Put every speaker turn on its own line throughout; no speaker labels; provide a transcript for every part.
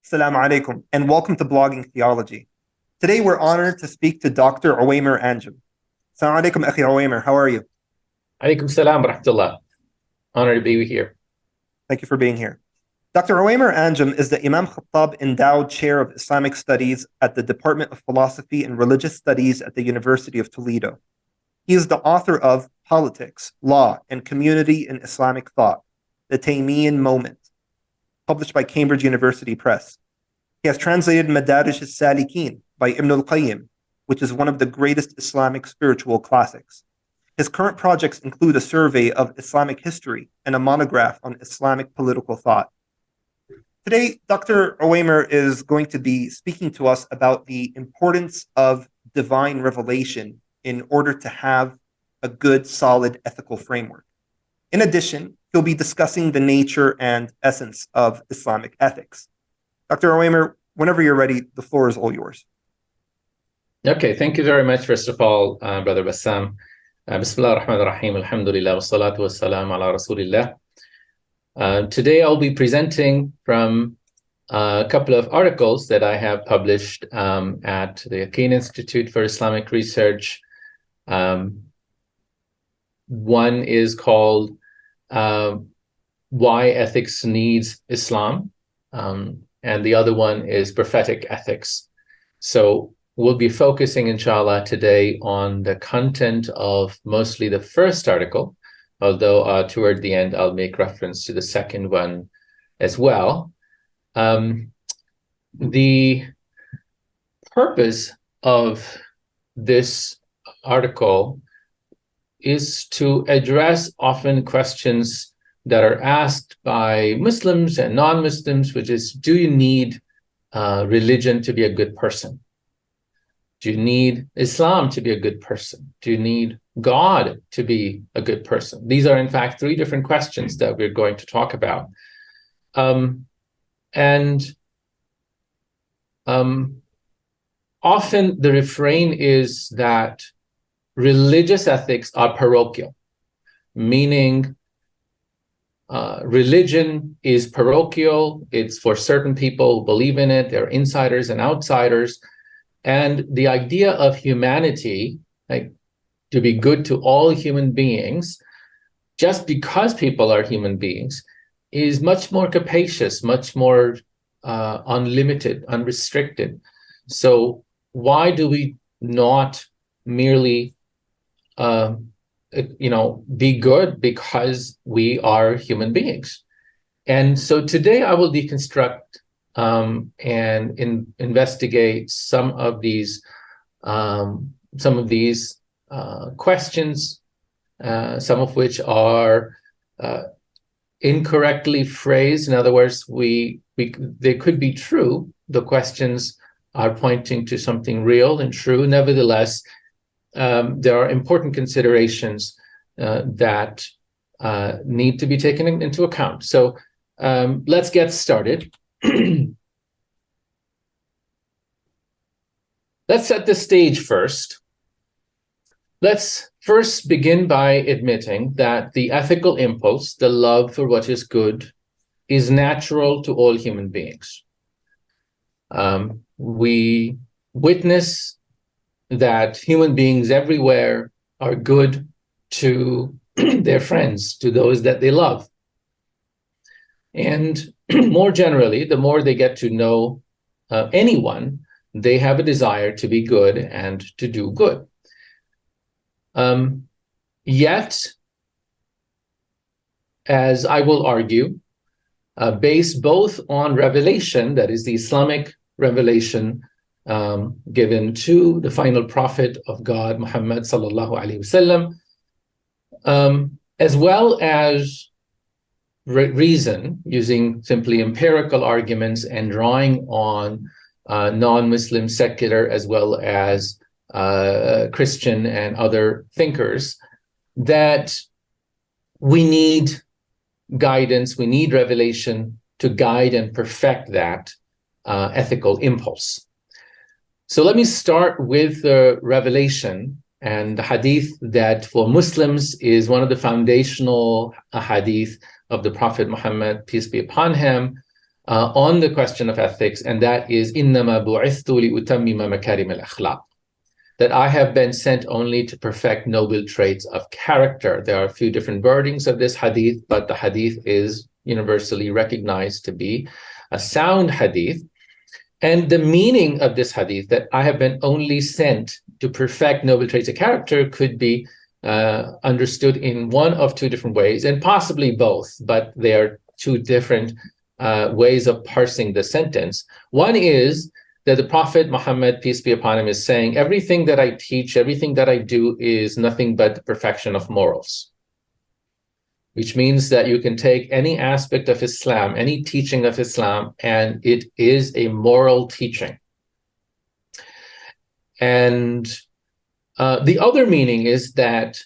Assalamu alaikum, and welcome to Blogging Theology. Today we're honored to speak to Dr. Ovamir Anjum. Assalamu alaikum, Akhi Ovamir. How are you?
Alaikum salam wa rahmatullah. Honored to be here.
Thank you for being here. Dr. Ovamir Anjum is the Imam Khattab Endowed Chair of Islamic Studies at the Department of Philosophy and Religious Studies at the University of Toledo. He is the author of Politics, Law, and Community in Islamic Thought, The Taymiyyun Moment, published by Cambridge University Press. He has translated Madarij al-Salikin by Ibn al-Qayyim, which is one of the greatest Islamic spiritual classics. His current projects include a survey of Islamic history and a monograph on Islamic political thought. Today, Dr. Ovamir is going to be speaking to us about the importance of divine revelation in order to have a good, solid ethical framework. In addition, he'll be discussing the nature and essence of Islamic ethics. Dr. Ovamir, whenever you're ready, the floor is all yours.
Okay, thank you very much, first of all, Brother Bassam. Bismillah ar-Rahman ar-Rahim, alhamdulillah, wa salatu wa salam ala rasulillah. Today I'll be presenting from a couple of articles that I have published at the Yaqeen Institute for Islamic Research. One is called Why Ethics Needs Islam, and the other one is Prophetic Ethics. So we'll be focusing, inshallah, today on the content of mostly the first article, although toward the end, I'll make reference to the second one as well. The purpose of this article is to address often questions that are asked by Muslims and non-Muslims, which is, do you need religion to be a good person? Do you need Islam to be a good person? Do you need God to be a good person? These are, in fact, three different questions that we're going to talk about. Often the refrain is that religious ethics are parochial, meaning religion is parochial. It's for certain people who believe in it. They're insiders and outsiders. And the idea of humanity, like to be good to all human beings, just because people are human beings, is much more capacious, much more unlimited, unrestricted. So why do we not merely be good because we are human beings? And so today I will deconstruct and investigate some of these questions, some of which are incorrectly phrased. In other words, they could be true. The questions are pointing to something real and true. Nevertheless, there are important considerations that need to be taken into account. So let's get started. Let's set the stage first. Let's first begin by admitting that the ethical impulse, the love for what is good, is natural to all human beings. We witness that human beings everywhere are good to their friends, to those that they love. And more generally, the more they get to know anyone, they have a desire to be good and to do good. Yet, as I will argue, based both on revelation, that is the Islamic revelation given to the final prophet of God, Muhammad sallallahu alaihi wasallam, as well as reason, using simply empirical arguments and drawing on non-Muslim, secular, as well as Christian and other thinkers, that we need guidance, we need revelation to guide and perfect that ethical impulse. So let me start with the revelation and the hadith that for Muslims is one of the foundational hadith of the Prophet Muhammad, peace be upon him, on the question of ethics, and that is إِنَّمَا بُعِثْتُ لِأُتَمِّمَ مَكَارِمَ الْأَخْلَاقِ, that I have been sent only to perfect noble traits of character. There are a few different wordings of this hadith, but the hadith is universally recognized to be a sound hadith. And the meaning of this hadith, that I have been only sent to perfect noble traits of character, could be understood in one of two different ways, and possibly both, but they are two different ways of parsing the sentence. One is that the Prophet Muhammad, peace be upon him, is saying, everything that I teach, everything that I do is nothing but the perfection of morals. Which means that you can take any aspect of Islam, any teaching of Islam, and it is a moral teaching. And the other meaning is that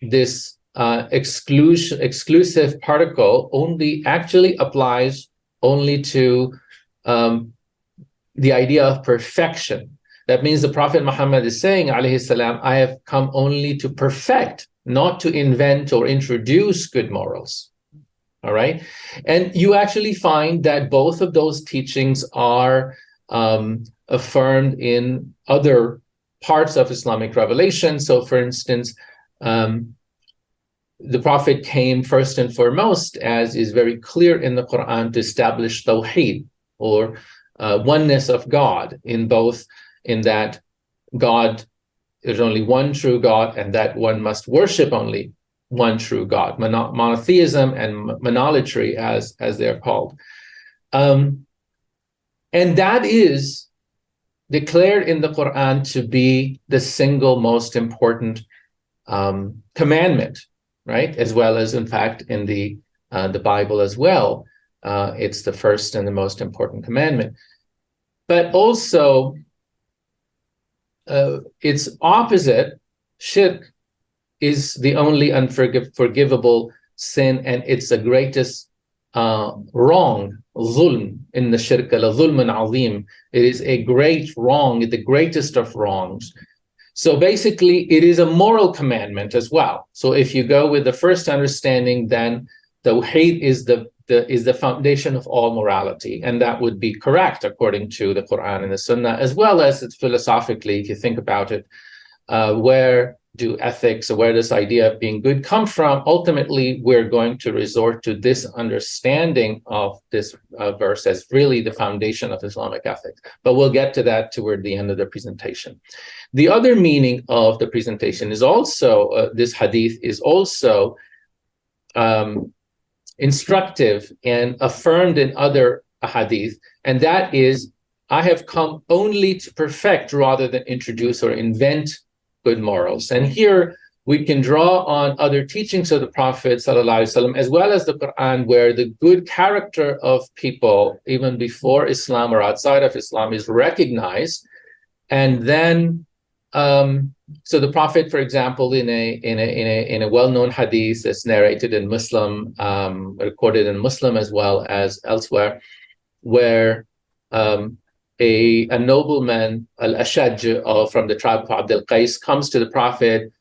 this exclusive particle only actually applies only to the idea of perfection. That means the Prophet Muhammad is saying, alayhi salam, I have come only to perfect, not to invent or introduce good morals. All right? And you actually find that both of those teachings are affirmed in other parts of Islamic revelation. So, for instance, the Prophet came first and foremost, as is very clear in the Quran, to establish Tawheed, or oneness of God, in that God, there's only one true God, and that one must worship only one true God, monotheism and monolatry, as they're called. And that is declared in the Quran to be the single most important commandment, right? As well as, in fact, in the Bible as well. It's the first and the most important commandment. But also, its opposite, shirk, is the only unforgivable sin, and it's the greatest wrong, zulm, in the shirk, la-zulmun azim. It is a great wrong, the greatest of wrongs. So basically, it is a moral commandment as well. So if you go with the first understanding, then Tawheed is the foundation of all morality, and that would be correct according to the Quran and the Sunnah, as well as it's philosophically, if you think about it, where do ethics, or where does the idea of being good come from? Ultimately, we're going to resort to this understanding of this verse as really the foundation of Islamic ethics. But we'll get to that toward the end of the presentation. The other meaning of the presentation is also, this hadith is also instructive and affirmed in other hadith, and that is, I have come only to perfect rather than introduce or invent good morals. And here we can draw on other teachings of the Prophet ﷺ, as well as the Quran, where the good character of people, even before Islam or outside of Islam, is recognized. And then, so the Prophet, for example, in a well-known hadith that's narrated in Muslim, recorded in Muslim as well as elsewhere, where a nobleman, Al-Ashaj, from the tribe of Abdul Qais, comes to the Prophet,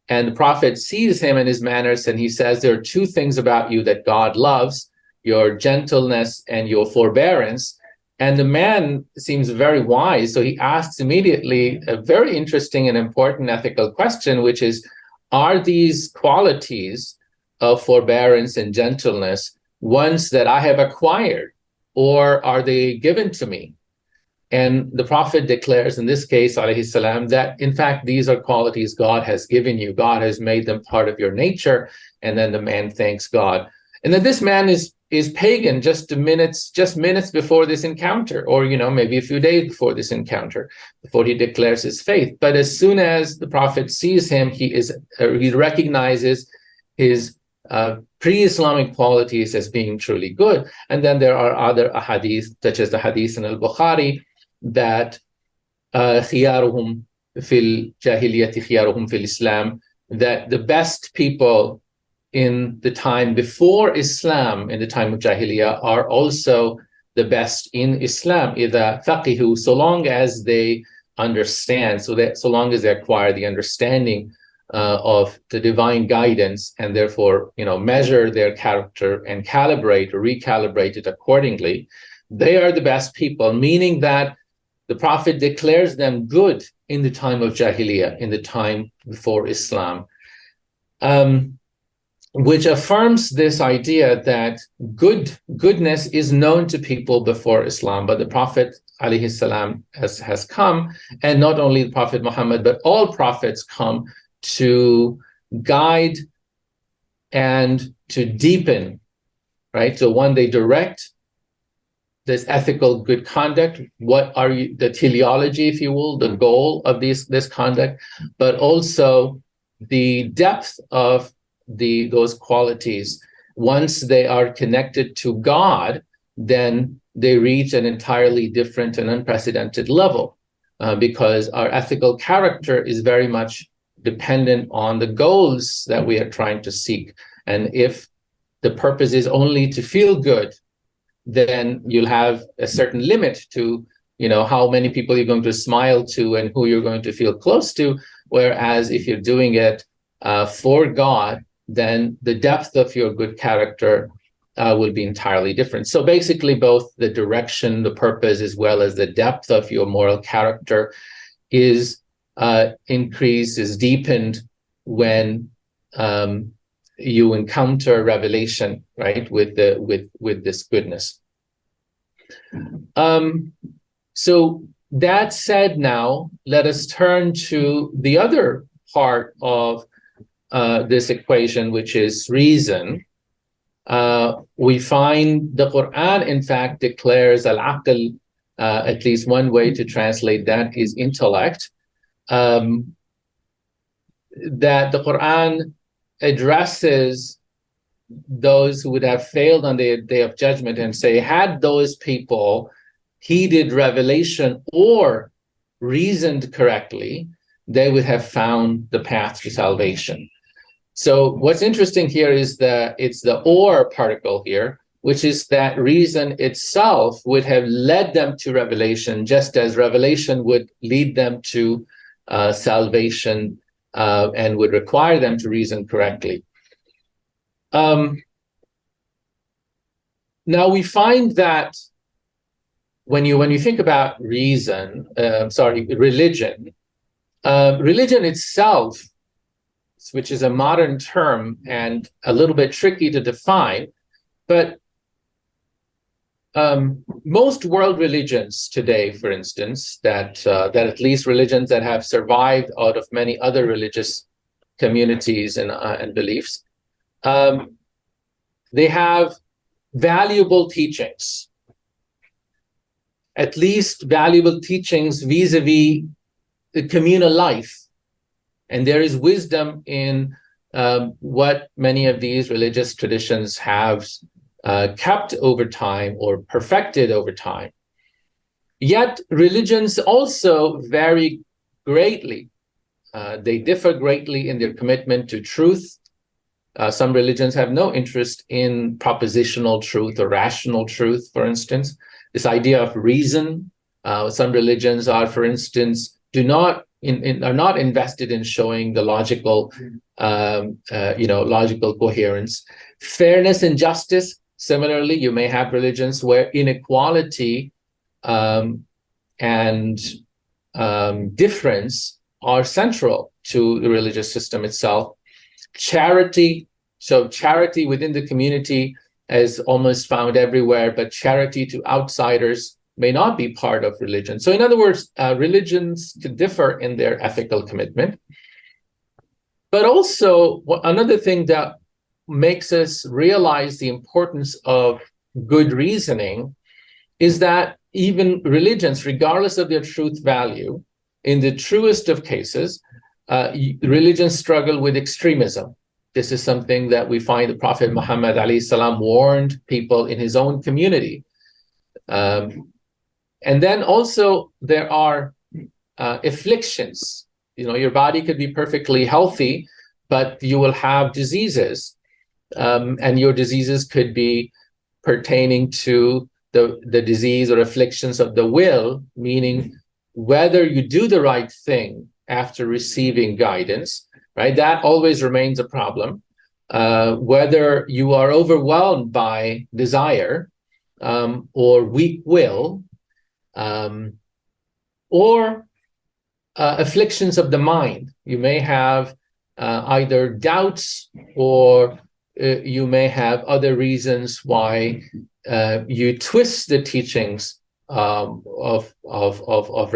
and the Prophet sees him and his manners, and he says, there are two things about you that God loves, your gentleness and your forbearance. And the man seems very wise, so he asks immediately a very interesting and important ethical question, which is, are these qualities of forbearance and gentleness ones that I have acquired, or are they given to me? And the Prophet declares in this case, alayhi salam, that in fact these are qualities God has given you. God has made them part of your nature. And then the man thanks God. And then this man is pagan just minutes before this encounter, or maybe a few days before this encounter, before he declares his faith. But as soon as the Prophet sees him, he recognizes his pre-Islamic qualities as being truly good. And then there are other ahadith, such as the hadith in al-Bukhari, that khiyaruhum fil jahiliyati khiyaruhum fil Islam, that the best people in the time before Islam, in the time of Jahiliyyah, are also the best in Islam, idha faqihu, so long as they understand, so long as they acquire the understanding of the divine guidance, and therefore, measure their character and calibrate or recalibrate it accordingly, they are the best people, meaning that the Prophet declares them good in the time of Jahiliyyah, in the time before Islam, which affirms this idea that goodness is known to people before Islam, but the Prophet alayhi salam has come, and not only the Prophet Muhammad, but all prophets come to guide and to deepen, right? So one, they direct this ethical good conduct. What are the teleology, if you will, the goal of this conduct, but also the depth of those qualities. Once they are connected to God, then they reach an entirely different and unprecedented level, because our ethical character is very much dependent on the goals that we are trying to seek. And if the purpose is only to feel good, then you'll have a certain limit to, how many people you're going to smile to and who you're going to feel close to. Whereas if you're doing it for God, then the depth of your good character will be entirely different. So basically, both the direction, the purpose, as well as the depth of your moral character is increased, is deepened when you encounter revelation, right, with this goodness. So that said, now let us turn to the other part of this equation, which is reason. We find the Quran, in fact, declares al-aql, at least one way to translate that is intellect, that the Quran addresses those who would have failed on the day of judgment and say, had those people heeded revelation or reasoned correctly, they would have found the path to salvation. So what's interesting here is that it's the or particle here, which is that reason itself would have led them to revelation, just as revelation would lead them to salvation and would require them to reason correctly. Now we find that when you think about religion itself, which is a modern term and a little bit tricky to define, but most world religions today, for instance, that at least religions that have survived out of many other religious communities and beliefs, they have valuable teachings, at least valuable teachings vis-a-vis the communal life. And there is wisdom in what many of these religious traditions have kept over time or perfected over time. Yet religions also vary greatly. They differ greatly in their commitment to truth. Some religions have no interest in propositional truth or rational truth, for instance. This idea of reason, some religions are, for instance, are not invested in showing the logical, logical coherence. Fairness and justice, similarly, you may have religions where inequality and difference are central to the religious system itself. Charity, so charity within the community is almost found everywhere, but charity to outsiders may not be part of religion. So in other words, religions could differ in their ethical commitment. But also, another thing that makes us realize the importance of good reasoning is that even religions, regardless of their truth value, in the truest of cases, religions struggle with extremism. This is something that we find the Prophet Muhammad alayhi salam warned people in his own community. And then also there are afflictions. Your body could be perfectly healthy, but you will have diseases. And your diseases could be pertaining to the disease or afflictions of the will, meaning whether you do the right thing after receiving guidance, right? That always remains a problem. Whether you are overwhelmed by desire or weak will, or afflictions of the mind. You may have either doubts, or you may have other reasons why you twist the teachings of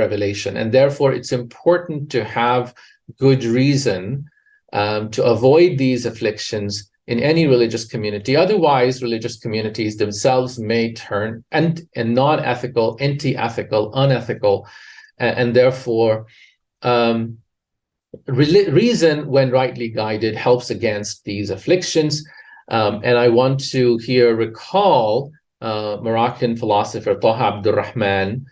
revelation. And therefore, it's important to have good reason to avoid these afflictions in any religious community. Otherwise, religious communities themselves may turn non-ethical, anti-ethical, unethical, and therefore reason, when rightly guided, helps against these afflictions. And I want to here recall Moroccan philosopher Taha Abdul Rahman,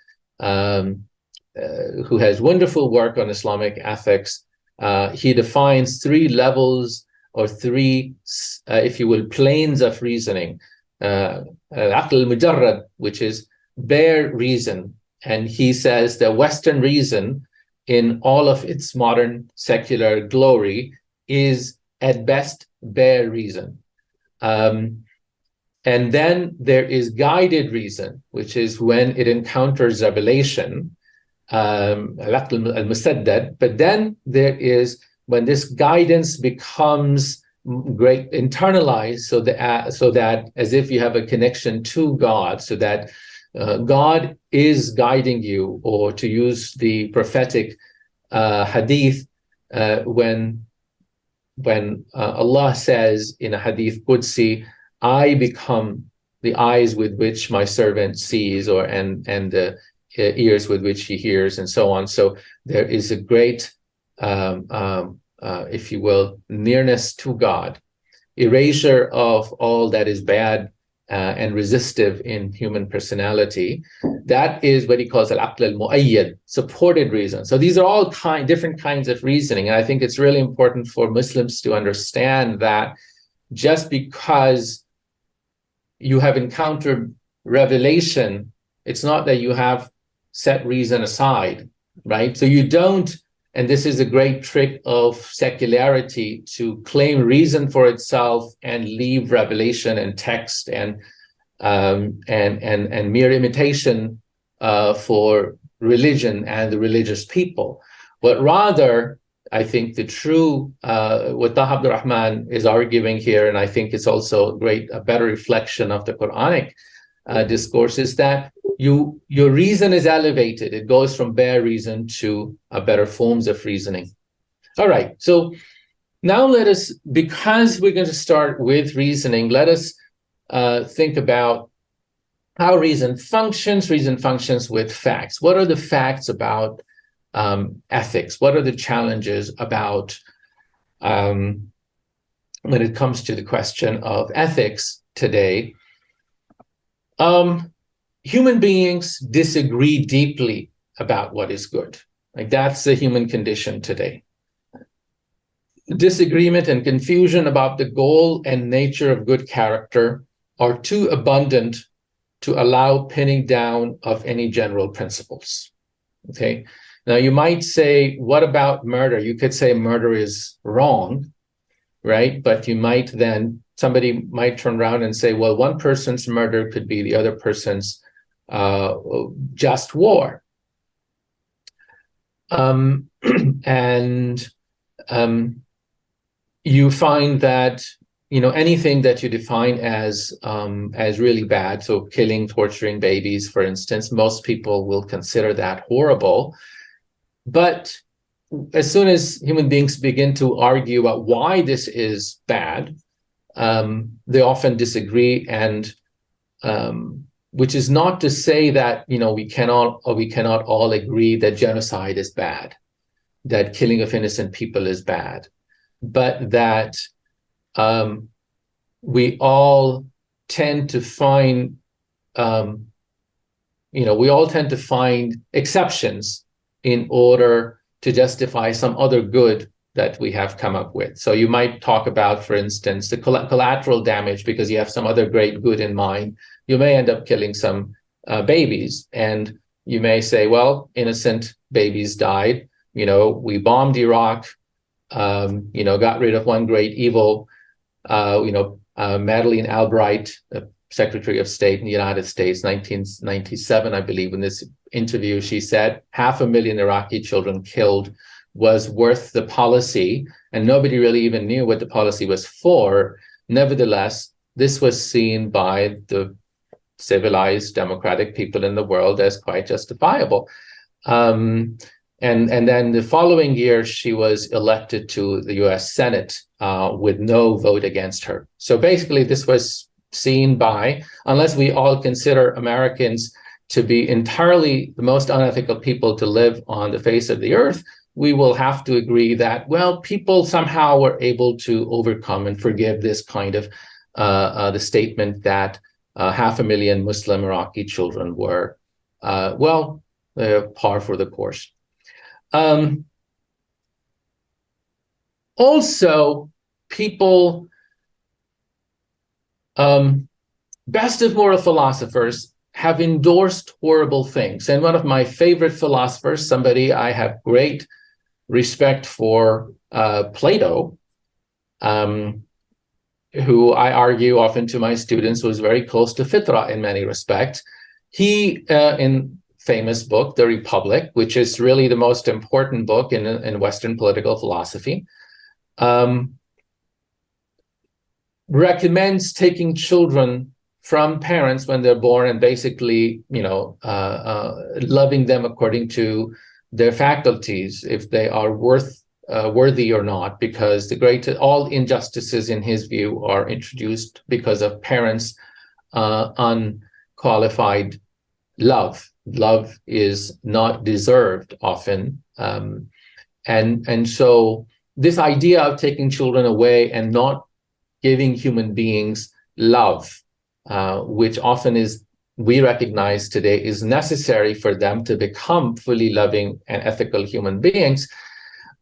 who has wonderful work on Islamic ethics. He defines three levels, or three, if you will, planes of reasoning. Al-aql al-mujarrad, which is bare reason. And he says the Western reason, in all of its modern secular glory, is at best bare reason. And then there is guided reason, which is when it encounters revelation, al-aql al-musaddad. But then there is when this guidance becomes great internalized, so that as if you have a connection to God, so that God is guiding you, or to use the prophetic hadith, when Allah says in a hadith Qudsi, I become the eyes with which my servant sees, and the ears with which he hears, and so on. So there is a great, if you will, nearness to God, erasure of all that is bad and resistive in human personality. That is what he calls al-aql al-mu'ayyad, supported reason. So these are all different kinds of reasoning. And I think it's really important for Muslims to understand that just because you have encountered revelation, it's not that you have set reason aside, right? So you don't, and this is a great trick of secularity, to claim reason for itself and leave revelation and text and mere imitation for religion and the religious people. But rather, I think the true, what Taha Abdul Rahman is arguing here, and I think it's also a better reflection of the Quranic discourse, is that your reason is elevated. It goes from bare reason to better forms of reasoning. All right, so now let us, because we're going to start with reasoning, let us think about how reason functions. Reason functions with facts. What are the facts about ethics? What are the challenges about when it comes to the question of ethics today? Human beings disagree deeply about what is good. Like, that's the human condition today. Disagreement and confusion about the goal and nature of good character are too abundant to allow pinning down of any general principles. Okay. Now you might say, what about murder? You could say murder is wrong, right? But you might then, somebody might turn around and say, well, one person's murder could be the other person's just war. You find that, anything that you define as really bad, so killing, torturing babies, for instance, most people will consider that horrible. But as soon as human beings begin to argue about why this is bad, they often disagree, and which is not to say that we cannot all agree that genocide is bad, that killing of innocent people is bad, but that we all tend to find exceptions in order to justify some other good that we have come up with. So you might talk about, for instance, the collateral damage, because you have some other great good in mind. You may end up killing some babies, and you may say, well, innocent babies died. We bombed Iraq. got rid of one great evil. Madeleine Albright, Secretary of State in the United States, 1997, I believe, in this interview, she said 500,000 Iraqi children killed was worth the policy, and nobody really even knew what the policy was for. Nevertheless, this was seen by the civilized democratic people in the world as quite justifiable. And then the following year, she was elected to the US Senate with no vote against her. So basically, this was seen by, unless we all consider Americans to be entirely the most unethical people to live on the face of the earth, we will have to agree that, well, people somehow were able to overcome and forgive this kind of the statement that 500,000 Muslim Iraqi children were, par for the course. Also, people, best of moral philosophers have endorsed horrible things. And one of my favorite philosophers, somebody I have great respect for, Plato, who I argue often to my students was very close to Fitra in many respects. He, in famous book, The Republic, which is really the most important book in Western political philosophy, recommends taking children from parents when they're born and basically, loving them according to their faculties, if they are worthy or not, because all injustices in his view are introduced because of parents' unqualified love. Love is not deserved often, and so this idea of taking children away and not giving human beings love, which often is, we recognize today, is necessary for them to become fully loving and ethical human beings.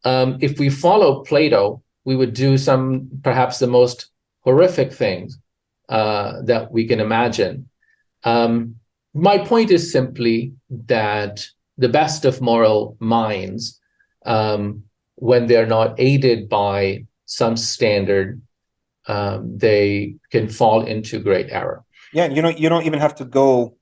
If we follow Plato, we would do perhaps the most horrific things that we can imagine. My point is simply that the best of moral minds, when they're not aided by some standard, they can fall into great error.
Yeah, you don't even have to go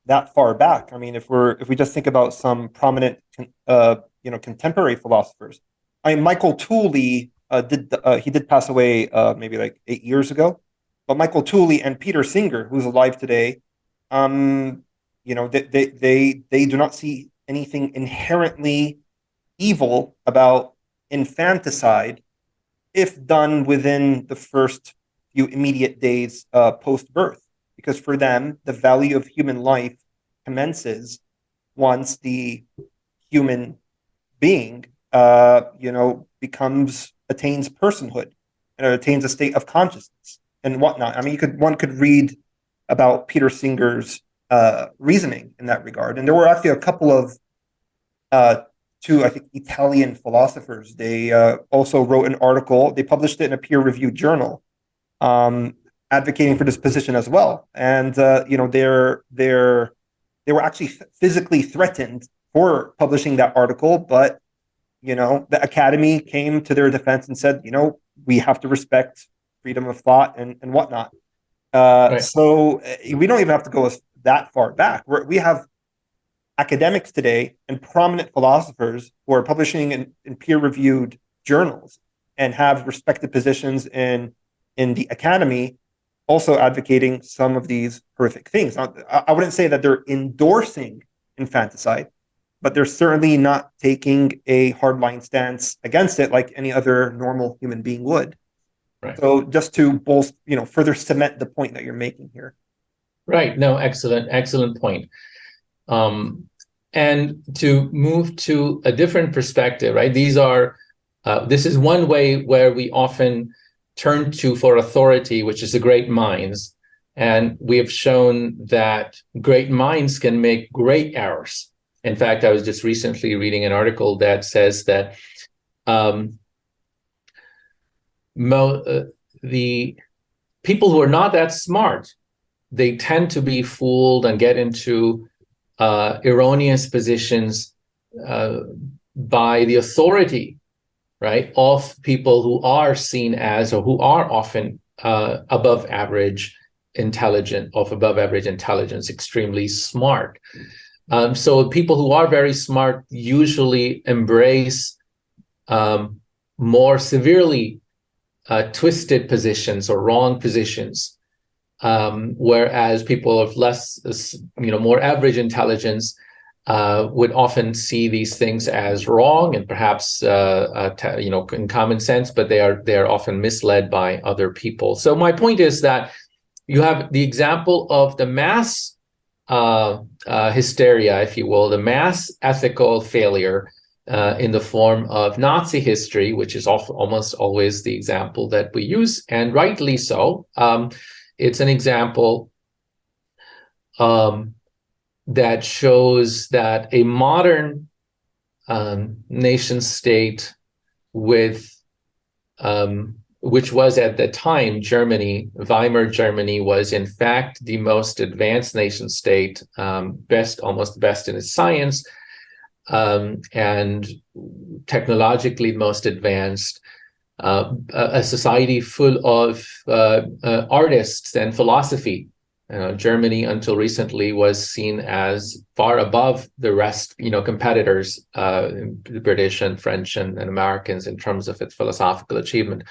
that far back. I mean, if we just think about some prominent, contemporary philosophers. I mean, Michael Tooley did pass away maybe like 8 years ago, but Michael Tooley and Peter Singer, who's alive today, they do not see anything inherently evil about infanticide if done within the first few immediate days post-birth, because for them, the value of human life commences once the human being, attains personhood and attains a state of consciousness and whatnot. I mean, one could read about Peter Singer's reasoning in that regard, and there were actually a couple of two, I think, Italian philosophers. They also wrote an article. They published it in a peer-reviewed journal, advocating for this position as well. And they were actually physically threatened for publishing that article, but the academy came to their defense and said, we have to respect freedom of thought and whatnot. Right. So we don't even have to go that far back. We have academics today and prominent philosophers who are publishing in peer-reviewed journals and have respected positions in the academy, also advocating some of these horrific things. I wouldn't say that they're endorsing infanticide, but they're certainly not taking a hardline stance against it like any other normal human being would. Right. So just to further cement the point that you're making here.
Right. No, excellent point. And to move to a different perspective, right? This is one way where we often turn to for authority, which is the great minds. And we have shown that great minds can make great errors. In fact, I was just recently reading an article that says that the people who are not that smart, they tend to be fooled and get into erroneous positions by the authority right, of people who are seen as, or who are often above average intelligence, extremely smart. So people who are very smart usually embrace more severely twisted positions or wrong positions, whereas people of less, more average intelligence would often see these things as wrong and perhaps, in common sense, but they are often misled by other people. So my point is that you have the example of the mass hysteria, if you will, the mass ethical failure in the form of Nazi history, which is almost always the example that we use, and rightly so. It's an example that shows that a modern nation state which was at the time Germany, Weimar Germany, was in fact the most advanced nation state, almost best in its science, and technologically most advanced, a society full of artists and philosophy. Germany, until recently, was seen as far above the rest, competitors, the British and French and Americans, in terms of its philosophical achievement.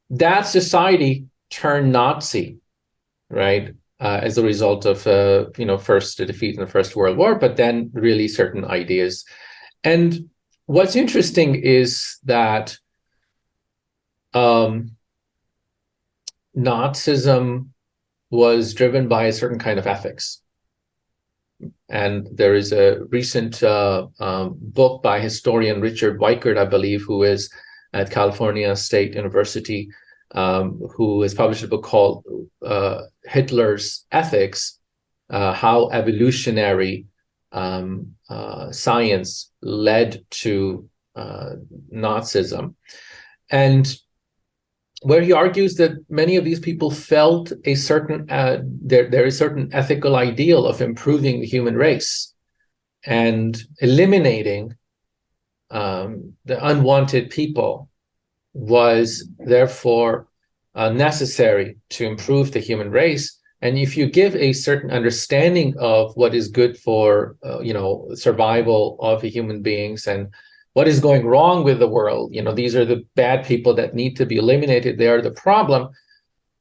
That society turned Nazi, right, as a result of, first a defeat in the First World War, but then really certain ideas. And what's interesting is that Nazism was driven by a certain kind of ethics. And there is a recent book by historian Richard Weikert, I believe, who is at California State University, who has published a book called Hitler's Ethics, How Evolutionary Science Led to Nazism. And where he argues that many of these people felt a certain, there is certain ethical ideal of improving the human race and eliminating the unwanted people was therefore necessary to improve the human race. And if you give a certain understanding of what is good for, survival of the human beings and what is going wrong with the world, these are the bad people that need to be eliminated, they are the problem,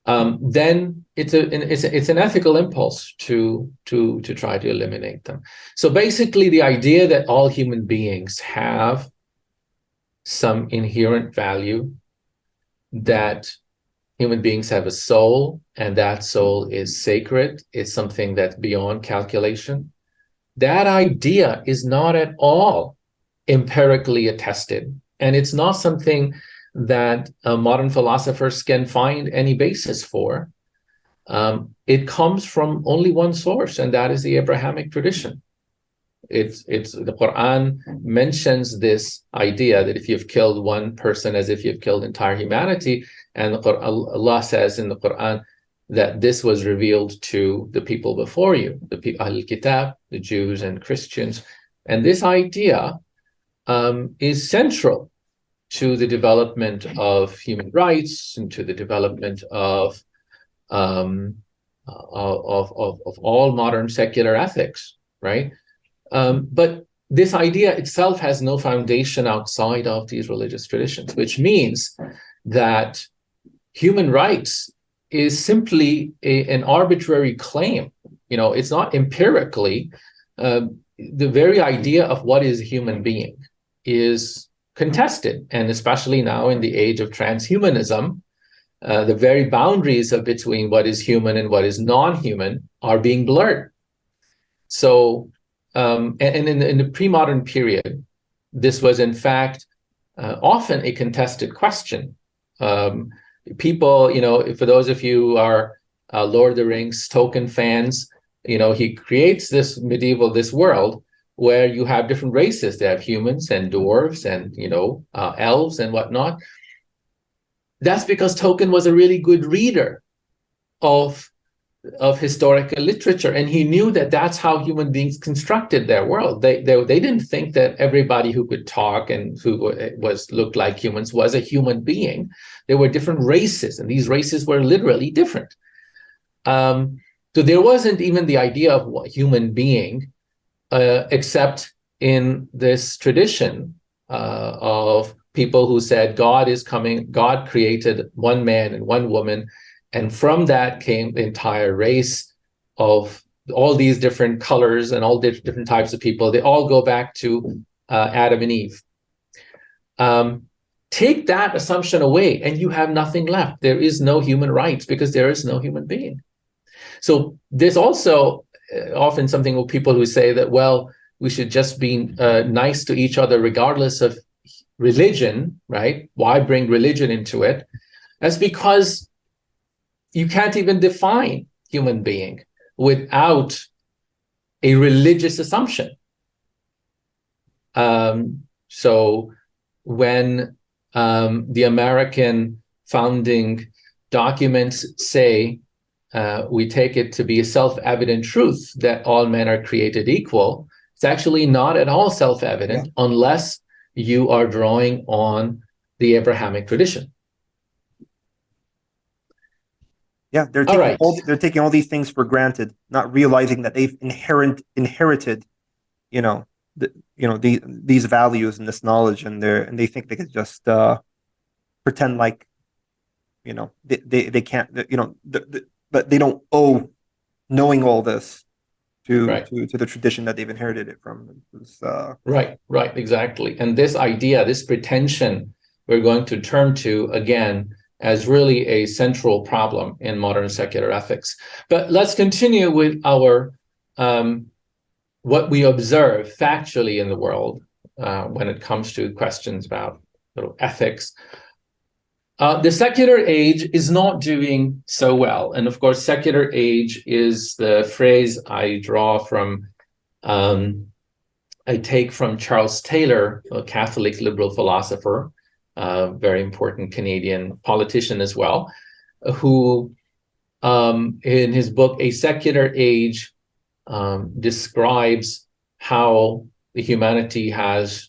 then it's an ethical impulse to try to eliminate them. So basically, the idea that all human beings have some inherent value, that human beings have a soul, and that soul is sacred, is something that's beyond calculation. That idea is not at all empirically attested, and it's not something that modern philosophers can find any basis for. It comes from only one source, and that is the Abrahamic tradition. It's the Quran mentions this idea that if you've killed one person, as if you've killed entire humanity, and Allah says in the Quran that this was revealed to the people before you, the Ahlul Kitab, the Jews and Christians, and this idea is central to the development of human rights and to the development of all modern secular ethics, right? But this idea itself has no foundation outside of these religious traditions, which means that human rights is simply an arbitrary claim. It's not empirically. The very idea of what is a human being is contested, and especially now in the age of transhumanism, the very boundaries between what is human and what is non-human are being blurred. So, and in the pre-modern period, this was in fact often a contested question. People, for those of you who are Lord of the Rings Tolkien fans, he creates this world where you have different races. They have humans and dwarves and, elves and whatnot. That's because Tolkien was a really good reader of of historical literature, and he knew that that's how human beings constructed their world. They didn't think that everybody who could talk and who looked like humans was a human being. There were different races, and these races were literally different. So there wasn't even the idea of what human being, except in this tradition of people who said God is coming, God created one man and one woman, and from that came the entire race of all these different colors and all different types of people. They all go back to Adam and Eve. Take that assumption away and you have nothing left. There is no human rights because there is no human being. So there's also often something with people who say that, well, we should just be nice to each other regardless of religion, right? Why bring religion into it? That's because you can't even define human being without a religious assumption. So when the American founding documents say we take it to be a self-evident truth that all men are created equal, it's actually not at all self-evident unless you are drawing on the Abrahamic tradition.
Yeah, they're taking all these things for granted, not realizing that they've inherited, these values and this knowledge, and they think they could just pretend like, they can't, but they don't owe knowing all this to the tradition that they've inherited it from.
Right, exactly. And this idea, this pretension, we're going to turn to again as really a central problem in modern secular ethics. But let's continue with our what we observe factually in the world when it comes to questions about ethics. The secular age is not doing so well. And of course, secular age is the phrase I draw from, I take from Charles Taylor, a Catholic liberal philosopher, very important Canadian politician as well, who in his book, A Secular Age, describes how the humanity has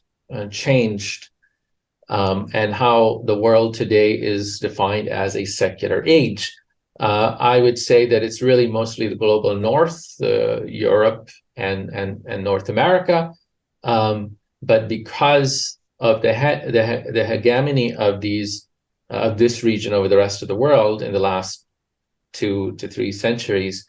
changed and how the world today is defined as a secular age. I would say that it's really mostly the global north, Europe and North America, but because of the hegemony of this region over the rest of the world in the last 2 to 3 centuries,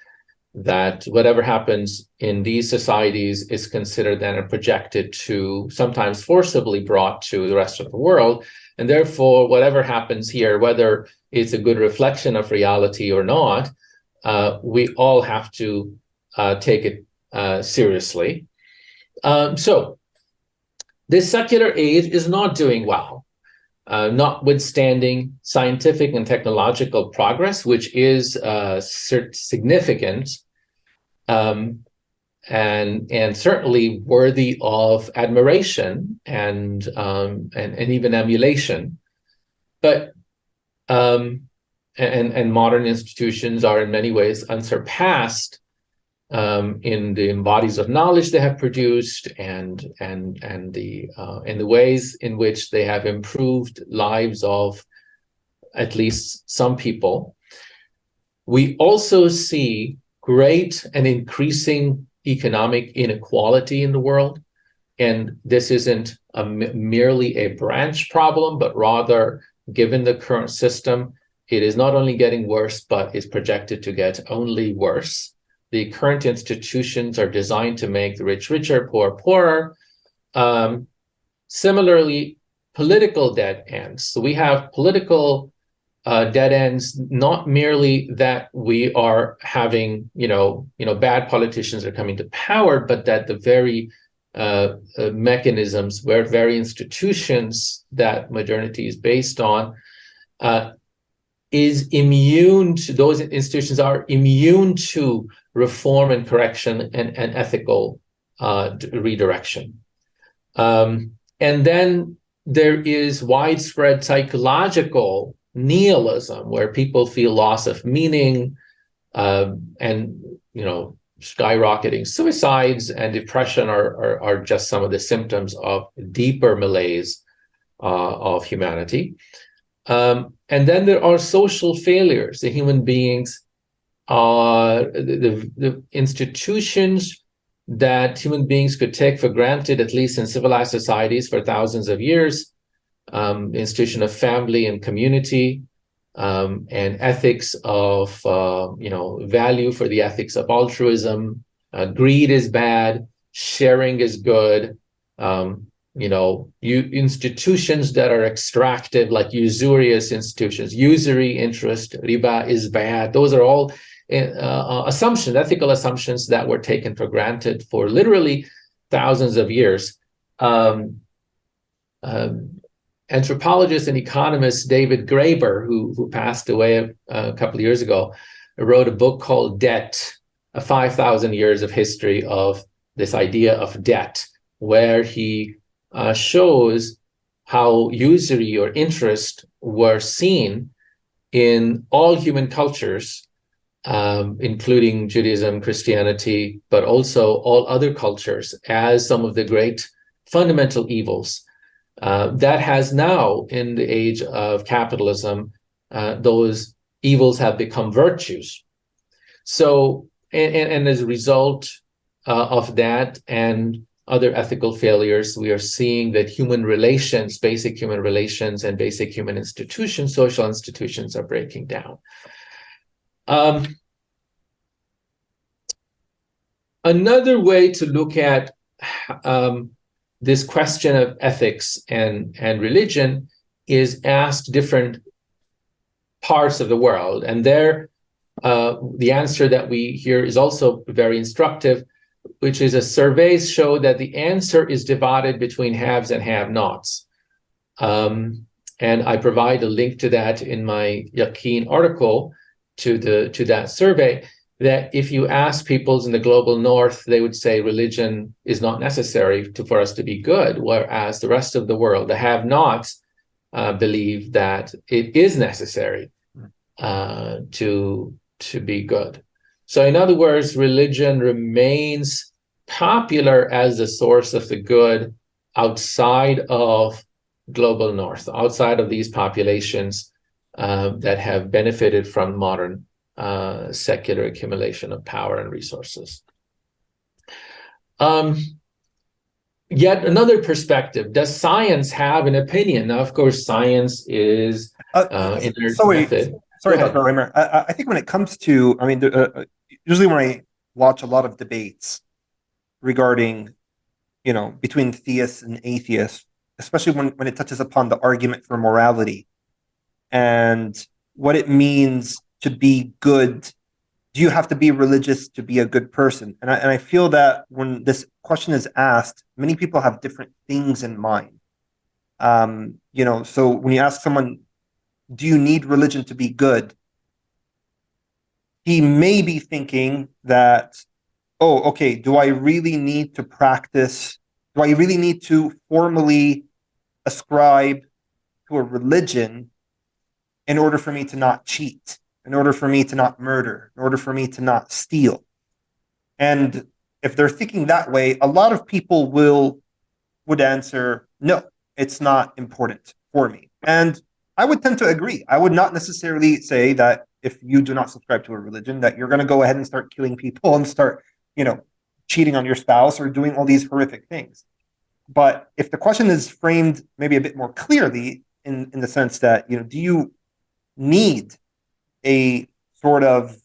that whatever happens in these societies is considered then and projected to, sometimes forcibly brought to the rest of the world. And therefore, whatever happens here, whether it's a good reflection of reality or not, we all have to take it seriously. So this secular age is not doing well, notwithstanding scientific and technological progress, which is significant and certainly worthy of admiration and even emulation. But and modern institutions are in many ways unsurpassed in the bodies of knowledge they have produced and the ways in which they have improved lives of at least some people. We also see great and increasing economic inequality in the world, and this isn't merely a branch problem, but rather, given the current system, it is not only getting worse, but is projected to get only worse. The current institutions are designed to make the rich richer, poor poorer. Similarly, political dead ends. So we have political dead ends, not merely that we are having, bad politicians are coming to power, but that the very mechanisms, where very institutions that modernity is based on, is immune to, those institutions are immune to reform and correction and ethical redirection. And then there is widespread psychological nihilism, where people feel loss of meaning, And skyrocketing suicides and depression are just some of the symptoms of deeper malaise of humanity. And then there are social failures. The human beings, the institutions that human beings could take for granted, at least in civilized societies for thousands of years, the institution of family and community, and ethics of value for the ethics of altruism. Greed is bad, sharing is good. Institutions that are extractive, like usurious institutions, usury interest, riba is bad. Those are all assumptions, ethical assumptions that were taken for granted for literally thousands of years. Anthropologist and economist David Graeber, who passed away a couple of years ago, wrote a book called Debt, 5,000 years of history of this idea of debt, where he shows how usury or interest were seen in all human cultures, including Judaism, Christianity, but also all other cultures, as some of the great fundamental evils. That has now, in the age of capitalism, those evils have become virtues. So, and as a result of that and other ethical failures, we are seeing that human relations, basic human relations and basic human institutions, social institutions, are breaking down. Another way to look at this question of ethics and religion is asked different parts of the world. And there, the answer that we hear is also very instructive, which is surveys show that the answer is divided between haves and have-nots. And I provide a link to that in my Yaqeen article to that survey, that if you ask peoples in the global north, they would say religion is not necessary for us to be good, whereas the rest of the world, the have-nots, believe that it is necessary to be good. So in other words, religion remains popular as the source of the good outside of global north, outside of these populations that have benefited from modern secular accumulation of power and resources. Yet another perspective, does science have an opinion? Now, of course, science is method.
Sorry, Dr. Ovamir. I think when it comes to, usually when I watch a lot of debates regarding, between theists and atheists, especially when it touches upon the argument for morality and what it means to be good. Do you have to be religious to be a good person? And I feel that when this question is asked, many people have different things in mind. So when you ask someone, do you need religion to be good? He may be thinking that, oh, okay, do I really need to practice? Do I really need to formally ascribe to a religion in order for me to not cheat, in order for me to not murder, in order for me to not steal? And if they're thinking that way, a lot of people would answer, no, it's not important for me. And I would tend to agree. I would not necessarily say that if you do not subscribe to a religion, that you're going to go ahead and start killing people and start, cheating on your spouse or doing all these horrific things. But if the question is framed maybe a bit more clearly in the sense that, do you need a sort of,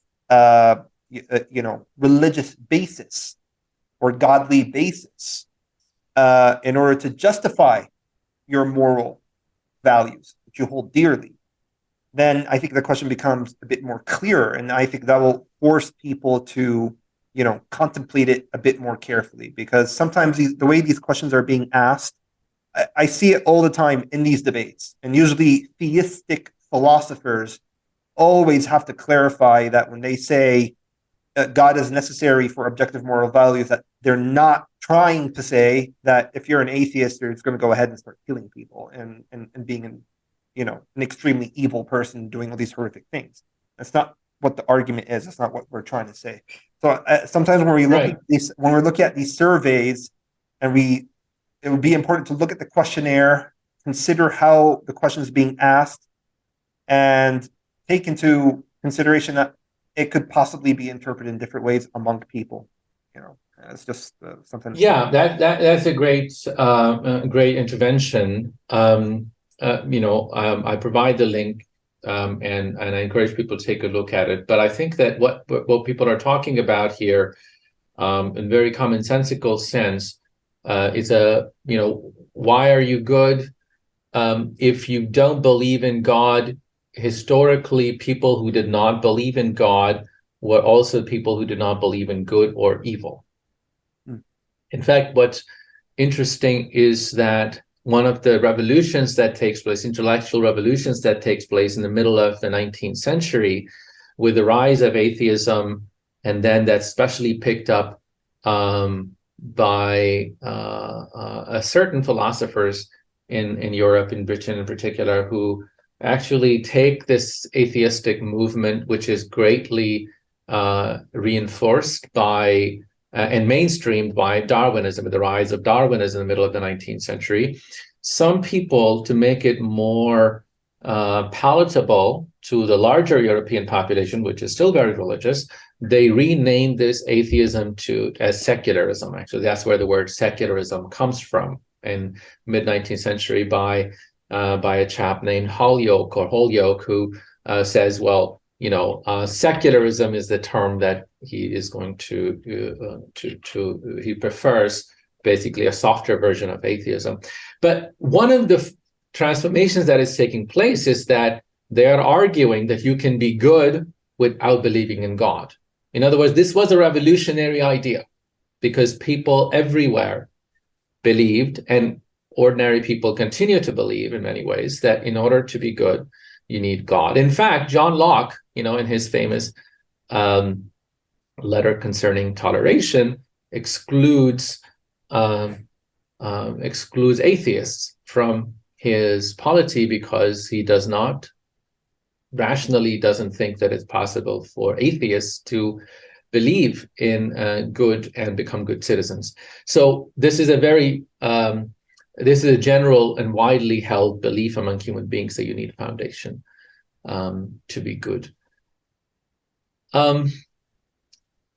religious basis or godly basis in order to justify your moral values that you hold dearly, then I think the question becomes a bit more clearer. And I think that will force people to, contemplate it a bit more carefully, because sometimes the way these questions are being asked, I see it all the time in these debates. And usually theistic philosophers always have to clarify that when they say God is necessary for objective moral values, that they're not trying to say that if you're an atheist, you're just going to go ahead and start killing people and being an extremely evil person doing all these horrific things. That's not what the argument is. It's not what we're trying to say. So sometimes when we look
Right.
at these, when we're looking at these surveys, and it would be important to look at the questionnaire, consider how the question is being asked, and take into consideration that it could possibly be interpreted in different ways among people. You know, it's just something.
Yeah, that's a great intervention. I provide the link, and I encourage people to take a look at it. But I think that what people are talking about here, in very commonsensical sense, is why are you good? If you don't believe in God, historically, people who did not believe in God were also people who did not believe in good or evil. In fact, what's interesting is that one of the revolutions that takes place, intellectual revolutions that takes place in the middle of the 19th century, with the rise of atheism, and then that's especially picked up by certain philosophers in Europe, in Britain in particular, who actually take this atheistic movement, which is greatly reinforced by and mainstreamed by Darwinism, the rise of Darwinism in the middle of the 19th century. Some people, to make it more palatable to the larger European population, which is still very religious, they renamed this atheism as secularism. Actually, that's where the word secularism comes from in mid-19th century by a chap named Holyoke, who says, well, secularism is the term that he is going he prefers, basically a softer version of atheism. But one of the transformations that is taking place is that they are arguing that you can be good without believing in God. In other words, this was a revolutionary idea because people everywhere believed, and ordinary people continue to believe in many ways, that in order to be good, you need God. In fact, John Locke, in his famous letter concerning toleration, excludes atheists from his polity because he doesn't think that it's possible for atheists to believe in good and become good citizens. So this is a general and widely held belief among human beings that you need a foundation to be good.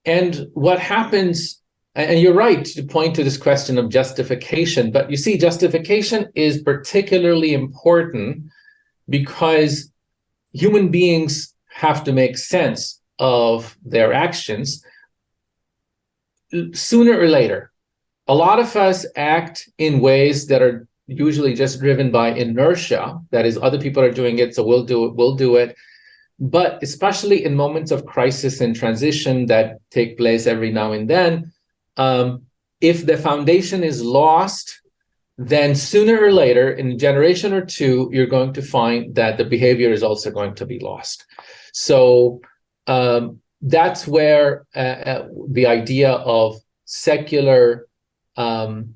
And what happens, and you're right to point to this question of justification, but you see, justification is particularly important because human beings have to make sense of their actions sooner or later. A lot of us act in ways that are usually just driven by inertia. That is, other people are doing it, so we'll do it. But especially in moments of crisis and transition that take place every now and then, if the foundation is lost, then sooner or later, in a generation or two, you're going to find that the behavior is also going to be lost. So that's where the idea of secular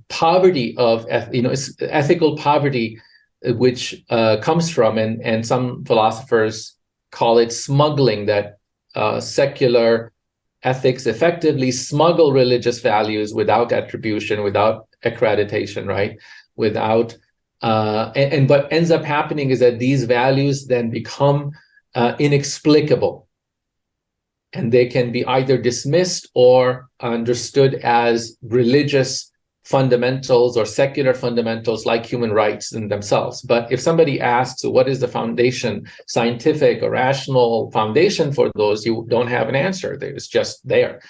poverty, of ethical poverty, which comes from, and some philosophers call it smuggling, that secular ethics effectively smuggle religious values without attribution, without accreditation, right? Without and what ends up happening is that these values then become inexplicable, and they can be either dismissed or understood as religious fundamentals or secular fundamentals like human rights in themselves. But if somebody asks, what is the foundation, scientific or rational foundation for those, you don't have an answer. It's just there.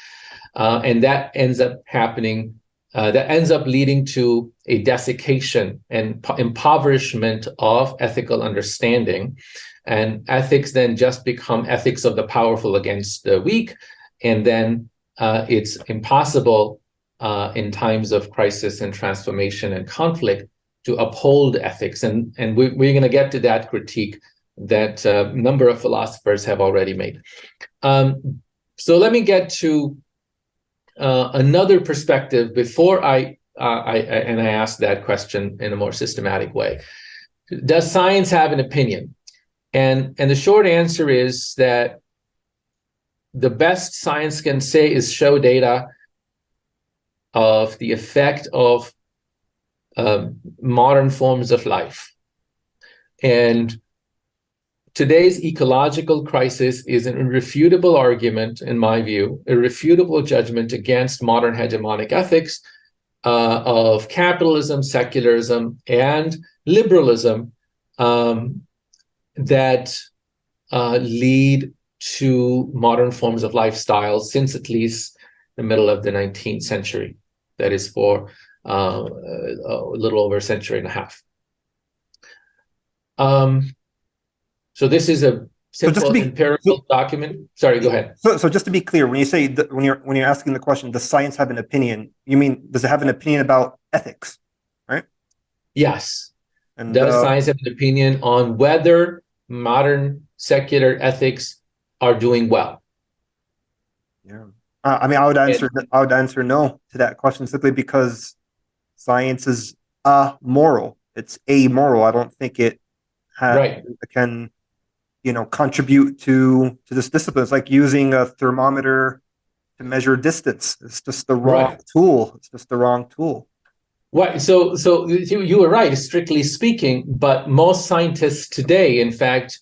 And that ends up happening, that ends up leading to a desiccation and impoverishment of ethical understanding. And ethics then just become ethics of the powerful against the weak. And then it's impossible in times of crisis and transformation and conflict to uphold ethics. And we're going to get to that critique that a number of philosophers have already made. So let me get to another perspective before I ask that question in a more systematic way. Does science have an opinion? And the short answer is that the best science can say is show data of the effect of modern forms of life. And today's ecological crisis is an irrefutable argument, in my view, irrefutable judgment against modern hegemonic ethics of capitalism, secularism, and liberalism that lead to modern forms of lifestyle since at least the middle of the 19th century. That is for a little over a century and a half. So this is a simple empirical document. Sorry, go ahead.
So just to be clear, when you say when you're asking the question, does science have an opinion? You mean, does it have an opinion about ethics, right?
Yes.
And
does science have an opinion on whether modern secular ethics are doing well?
Yeah. I mean, I would answer no to that question simply because science is amoral. It's amoral. I don't think it can, contribute to this discipline. It's like using a thermometer to measure distance. It's just the wrong tool. It's just the wrong tool.
Right. So you were right, strictly speaking, but most scientists today, in fact,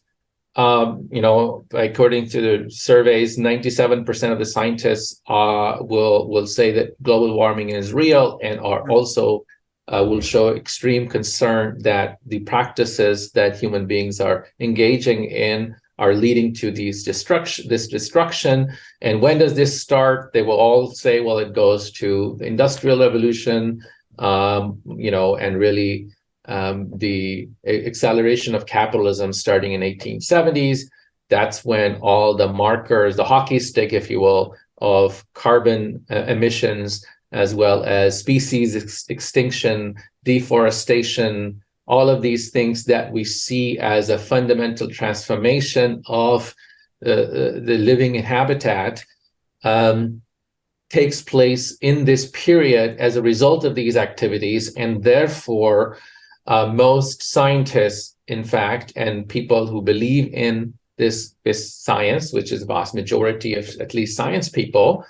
according to the surveys, 97% of the scientists will say that global warming is real, and are also will show extreme concern that the practices that human beings are engaging in are leading to this destruction. And when does this start? They will all say, well, it goes to the Industrial Revolution, and really the acceleration of capitalism starting in 1870s. That's when all the markers, the hockey stick, if you will, of carbon emissions, as well as species extinction, deforestation, all of these things that we see as a fundamental transformation of the living habitat takes place in this period as a result of these activities. And therefore, most scientists, in fact, and people who believe in this science, which is the vast majority of at least science people,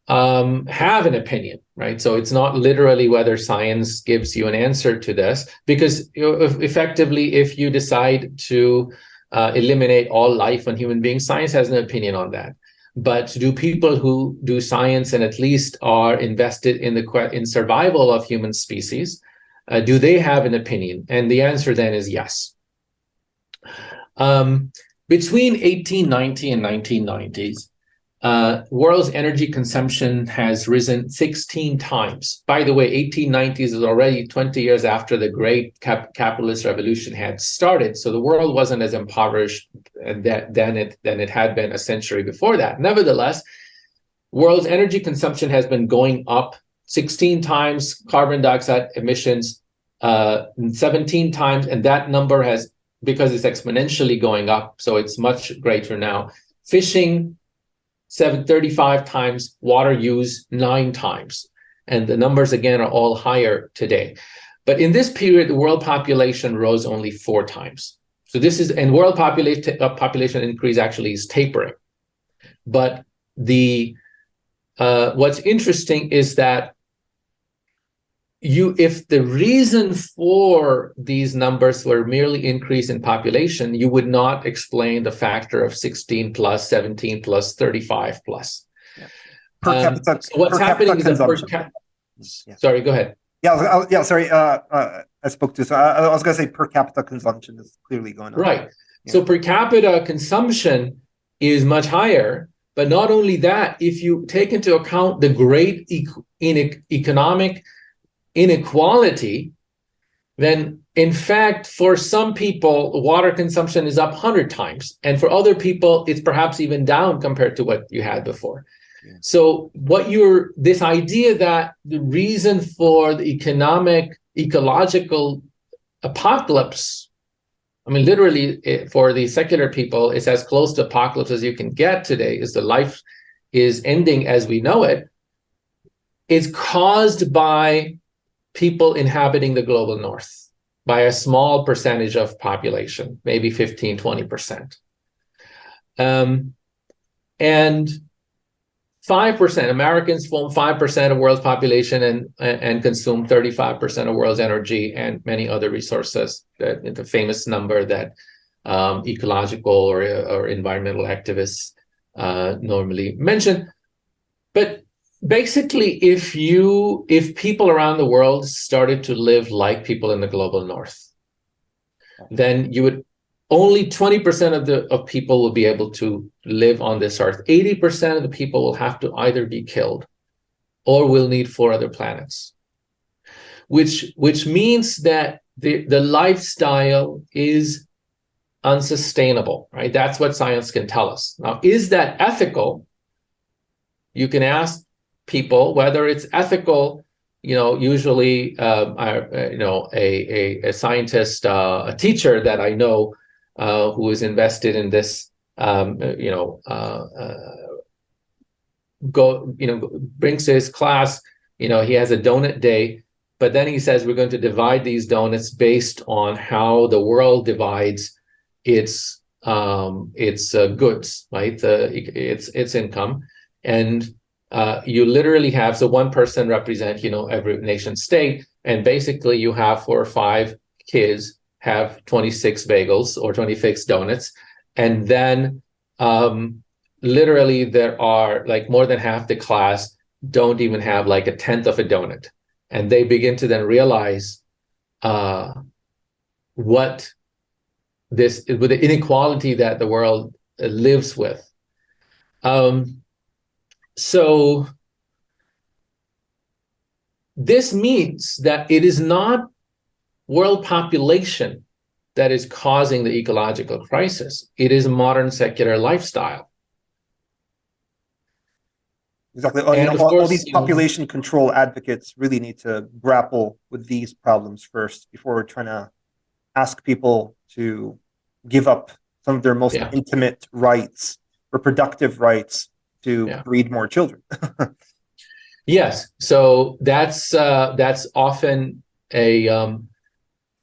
have an opinion, right? So it's not literally whether science gives you an answer to this, because effectively, if you decide to eliminate all life on human beings, science has an opinion on that. But do people who do science and at least are invested in survival of human species, do they have an opinion? And the answer then is yes. Between 1890 and 1990s, world's energy consumption has risen 16 times. By the way, 1890s is already 20 years after the great capitalist revolution had started. So the world wasn't as impoverished than it had been a century before that. Nevertheless, world's energy consumption has been going up 16 times, carbon dioxide emissions 17 times, and that number has, because it's exponentially going up, so it's much greater now. Fishing 35 times, water use 9 times, and the numbers again are all higher today. But in this period, the world population rose only 4 times. So this is, and world population increase actually is tapering. But the what's interesting is that if the reason for these numbers were merely increase in population, you would not explain the factor of 16 plus, 17 plus, 35 plus.
Yeah. Per capita,
so what's happening is sorry, go ahead.
Sorry. I spoke to. So I was going to say per capita consumption is clearly going up.
Right.
Yeah.
So per capita consumption is much higher. But not only that, if you take into account the great economic inequality, then in fact, for some people, water consumption is up 100 times. And for other people, it's perhaps even down compared to what you had before. Yeah. So this idea that the reason for the ecological apocalypse, I mean, literally for the secular people, it's as close to apocalypse as you can get today, is the life is ending as we know it, is caused by people inhabiting the global north, by a small percentage of population, maybe 15, 20%. And 5%, Americans form 5% of world's population and consume 35% of world's energy and many other resources. The famous number that ecological or environmental activists normally mention. But basically, if people around the world started to live like people in the global north, then you would only 20% of people will be able to live on this earth. 80% of the people will have to either be killed or will need 4 other planets, which means that the lifestyle is unsustainable, right? That's what science can tell us. Now, is that ethical? You can ask people whether it's ethical. Usually, a scientist, a teacher that I know who is invested in this, brings his class. He has a donut day, but then he says we're going to divide these donuts based on how the world divides its goods, right? Its income, and you literally have, so one person represent every nation state, and basically you have 4 or 5 kids have 26 bagels or 26 donuts, and then literally there are like more than half the class don't even have like a tenth of a donut, and they begin to then realize what this with the inequality that the world lives with. So this means that it is not world population that is causing the ecological crisis. It is modern secular lifestyle.
Exactly. All these population control advocates really need to grapple with these problems first before trying to ask people to give up some of their most intimate rights, reproductive rights, to breed more children.
Yes, so that's often a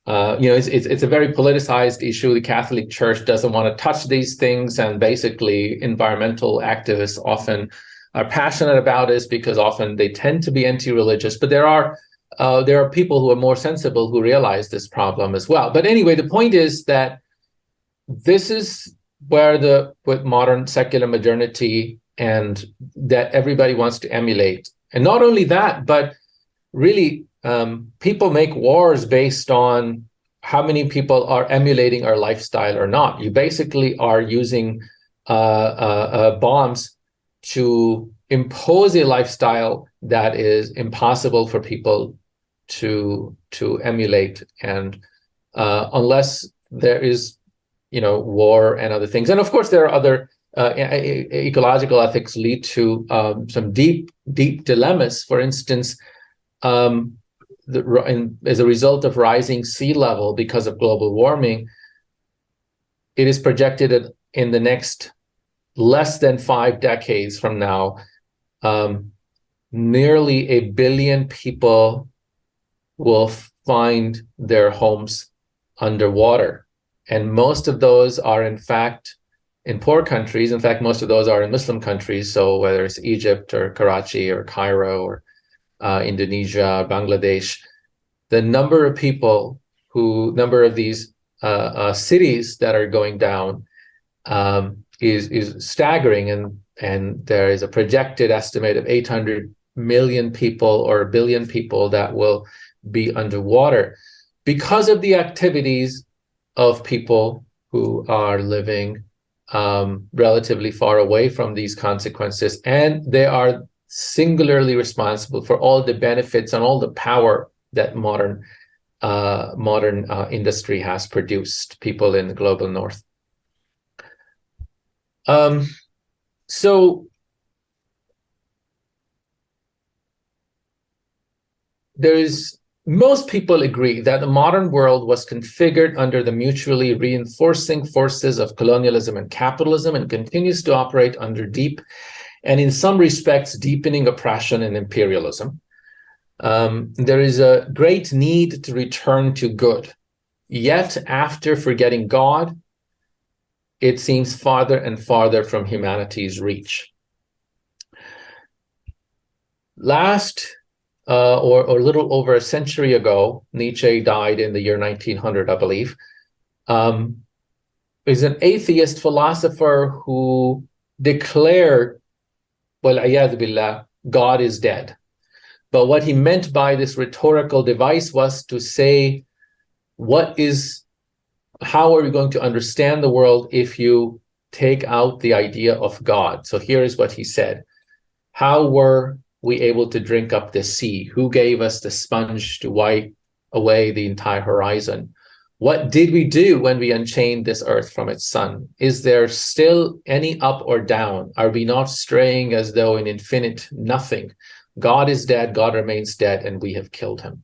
it's a very politicized issue. The Catholic Church doesn't want to touch these things, and basically environmental activists often are passionate about this because often they tend to be anti-religious. But there are people who are more sensible who realize this problem as well. But anyway, the point is that this is where with modern secular modernity, and that everybody wants to emulate. And not only that, but really people make wars based on how many people are emulating our lifestyle or not. You basically are using bombs to impose a lifestyle that is impossible for people to emulate, and unless there is war and other things. And of course there are other ecological ethics lead to some deep dilemmas. For instance, as a result of rising sea level because of global warming, it is projected in the next less than 5 decades from now, nearly 1 billion people will find their homes underwater. And most of those are, in fact, in poor countries. In fact, most of those are in Muslim countries. So whether it's Egypt or Karachi or Cairo or Indonesia, Bangladesh, the number of these cities that are going down is staggering. And there is a projected estimate of 800 million people or 1 billion people that will be underwater because of the activities of people who are living relatively far away from these consequences, and they are singularly responsible for all the benefits and all the power that modern industry has produced. People in the global north. So most people agree that the modern world was configured under the mutually reinforcing forces of colonialism and capitalism, and continues to operate under deep and in some respects deepening oppression and imperialism. There is a great need to return to good. Yet after forgetting God, it seems farther and farther from humanity's reach. Last, or a little over a century ago, Nietzsche died in the year 1900, I believe, is an atheist philosopher who declared, وَالْعِيَاذُ بِاللَّهِ, God is dead. But what he meant by this rhetorical device was to say, how are we going to understand the world if you take out the idea of God? So here is what he said. How were we able to drink up the sea? Who gave us the sponge to wipe away the entire horizon? What did we do when we unchained this earth from its sun? Is there still any up or down? Are we not straying as though in infinite nothing? God is dead, God remains dead, and we have killed him.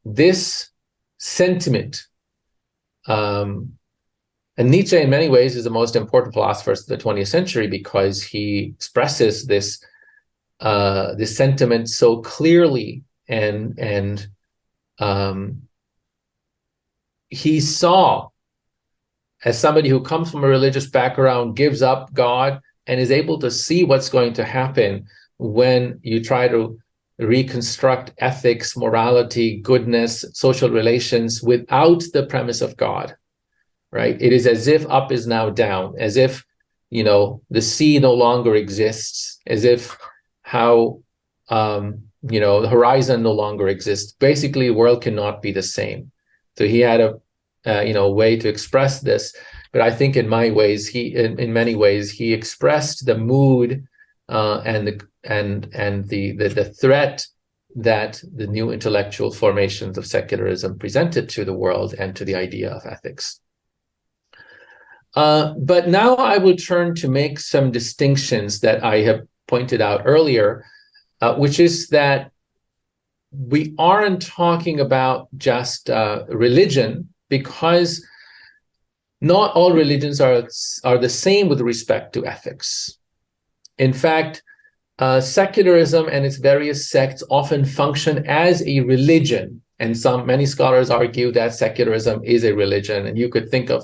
This sentiment, and Nietzsche in many ways is the most important philosopher of the 20th century because he expresses this sentiment so clearly, and he saw, as somebody who comes from a religious background, gives up God and is able to see what's going to happen when you try to reconstruct ethics, morality, goodness, social relations without the premise of God, right? It is as if up is now down, as if, the sea no longer exists, as if the horizon no longer exists. Basically, the world cannot be the same. So he had a way to express this, but I think in many ways he expressed the mood and the threat that the new intellectual formations of secularism presented to the world and to the idea of ethics. But now I will turn to make some distinctions that I have pointed out earlier, which is that we aren't talking about just religion, because not all religions are the same with respect to ethics. In fact, secularism and its various sects often function as a religion, and many scholars argue that secularism is a religion. And you could think of,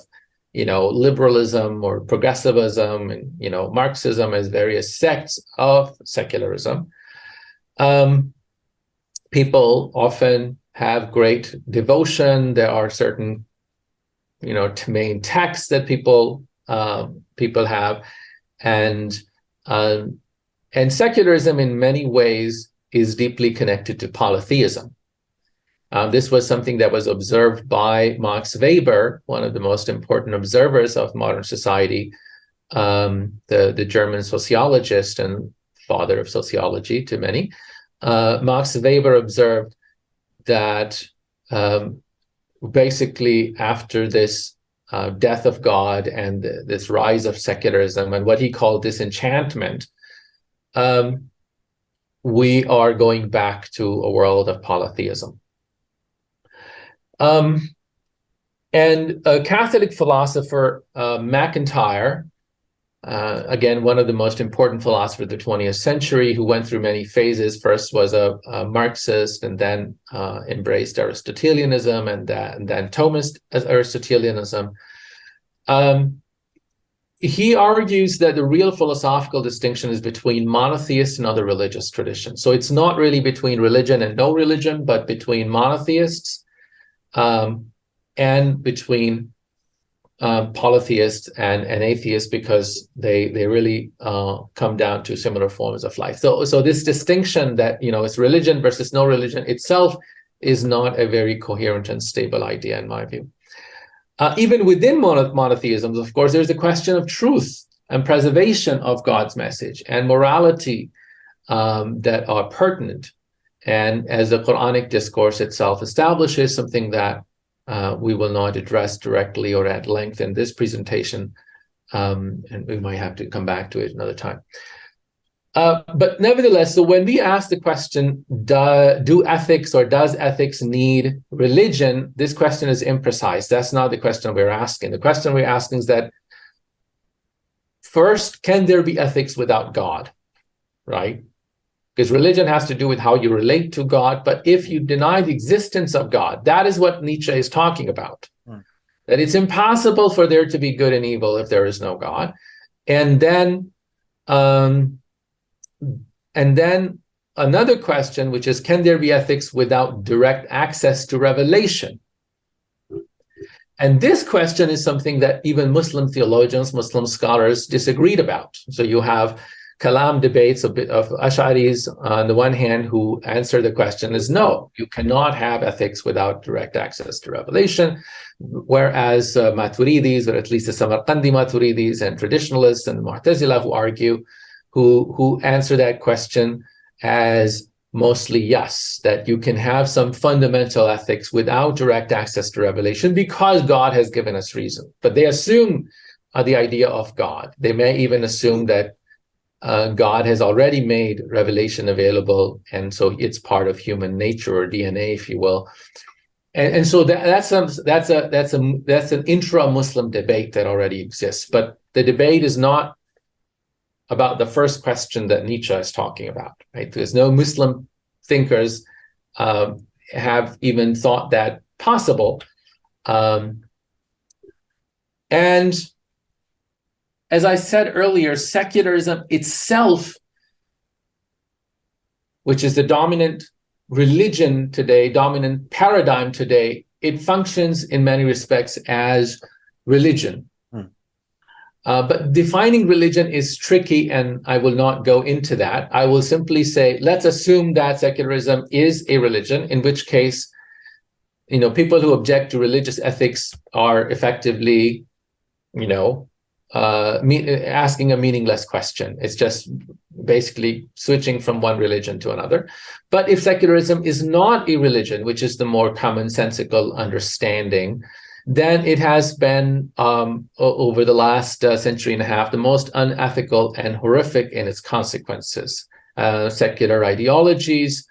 liberalism or progressivism and Marxism as various sects of secularism. People often have great devotion. There are certain, main texts that people have, and secularism in many ways is deeply connected to polytheism. This was something that was observed by Max Weber, one of the most important observers of modern society, the German sociologist and father of sociology to many. Max Weber observed that basically after this death of God and this rise of secularism and what he called disenchantment, we are going back to a world of polytheism. And a Catholic philosopher, MacIntyre, again, one of the most important philosophers of the 20th century, who went through many phases. First was a Marxist, and then embraced Aristotelianism, and then Thomist Aristotelianism. He argues that the real philosophical distinction is between monotheists and other religious traditions. So it's not really between religion and no religion, but between monotheists and between polytheists and atheists, because they really come down to similar forms of life. So this distinction that it's religion versus no religion itself is not a very coherent and stable idea in my view. Even within monotheisms, of course, there's the question of truth and preservation of God's message and morality that are pertinent. And as the Quranic discourse itself establishes, something that we will not address directly or at length in this presentation, and we might have to come back to it another time. But nevertheless, so when we ask the question, does ethics need religion? This question is imprecise. That's not the question we're asking. The question we're asking is that, first, can there be ethics without God, right? Because religion has to do with how you relate to God. But if you deny the existence of God, that is what Nietzsche is talking about. that it's impossible for there to be good and evil if there is no God. And then another question, which is, can there be ethics without direct access to revelation? And this question is something that even Muslim theologians, Muslim scholars disagreed about. So you have Kalam debates of Ash'aris on the one hand who answer the question is no, you cannot have ethics without direct access to revelation, whereas Maturidis, or at least the Samarkandi Maturidis and traditionalists and Mu'tazila who answer that question as mostly yes, that you can have some fundamental ethics without direct access to revelation because God has given us reason. But they assume the idea of God. They may even assume that God has already made revelation available, and so it's part of human nature or DNA, if you will. And so that's an intra-Muslim debate that already exists. But the debate is not about the first question that Nietzsche is talking about, right? Because no Muslim thinkers have even thought that possible. And as I said earlier, secularism itself, which is the dominant religion today, dominant paradigm today, it functions in many respects as religion. But defining religion is tricky, and I will not go into that. I will simply say, let's assume that secularism is a religion, in which case, people who object to religious ethics are effectively, asking a meaningless question. It's just basically switching from one religion to another. But if secularism is not a religion, which is the more commonsensical understanding, then it has been, over the last century and a half, the most unethical and horrific in its consequences. Secular ideologies,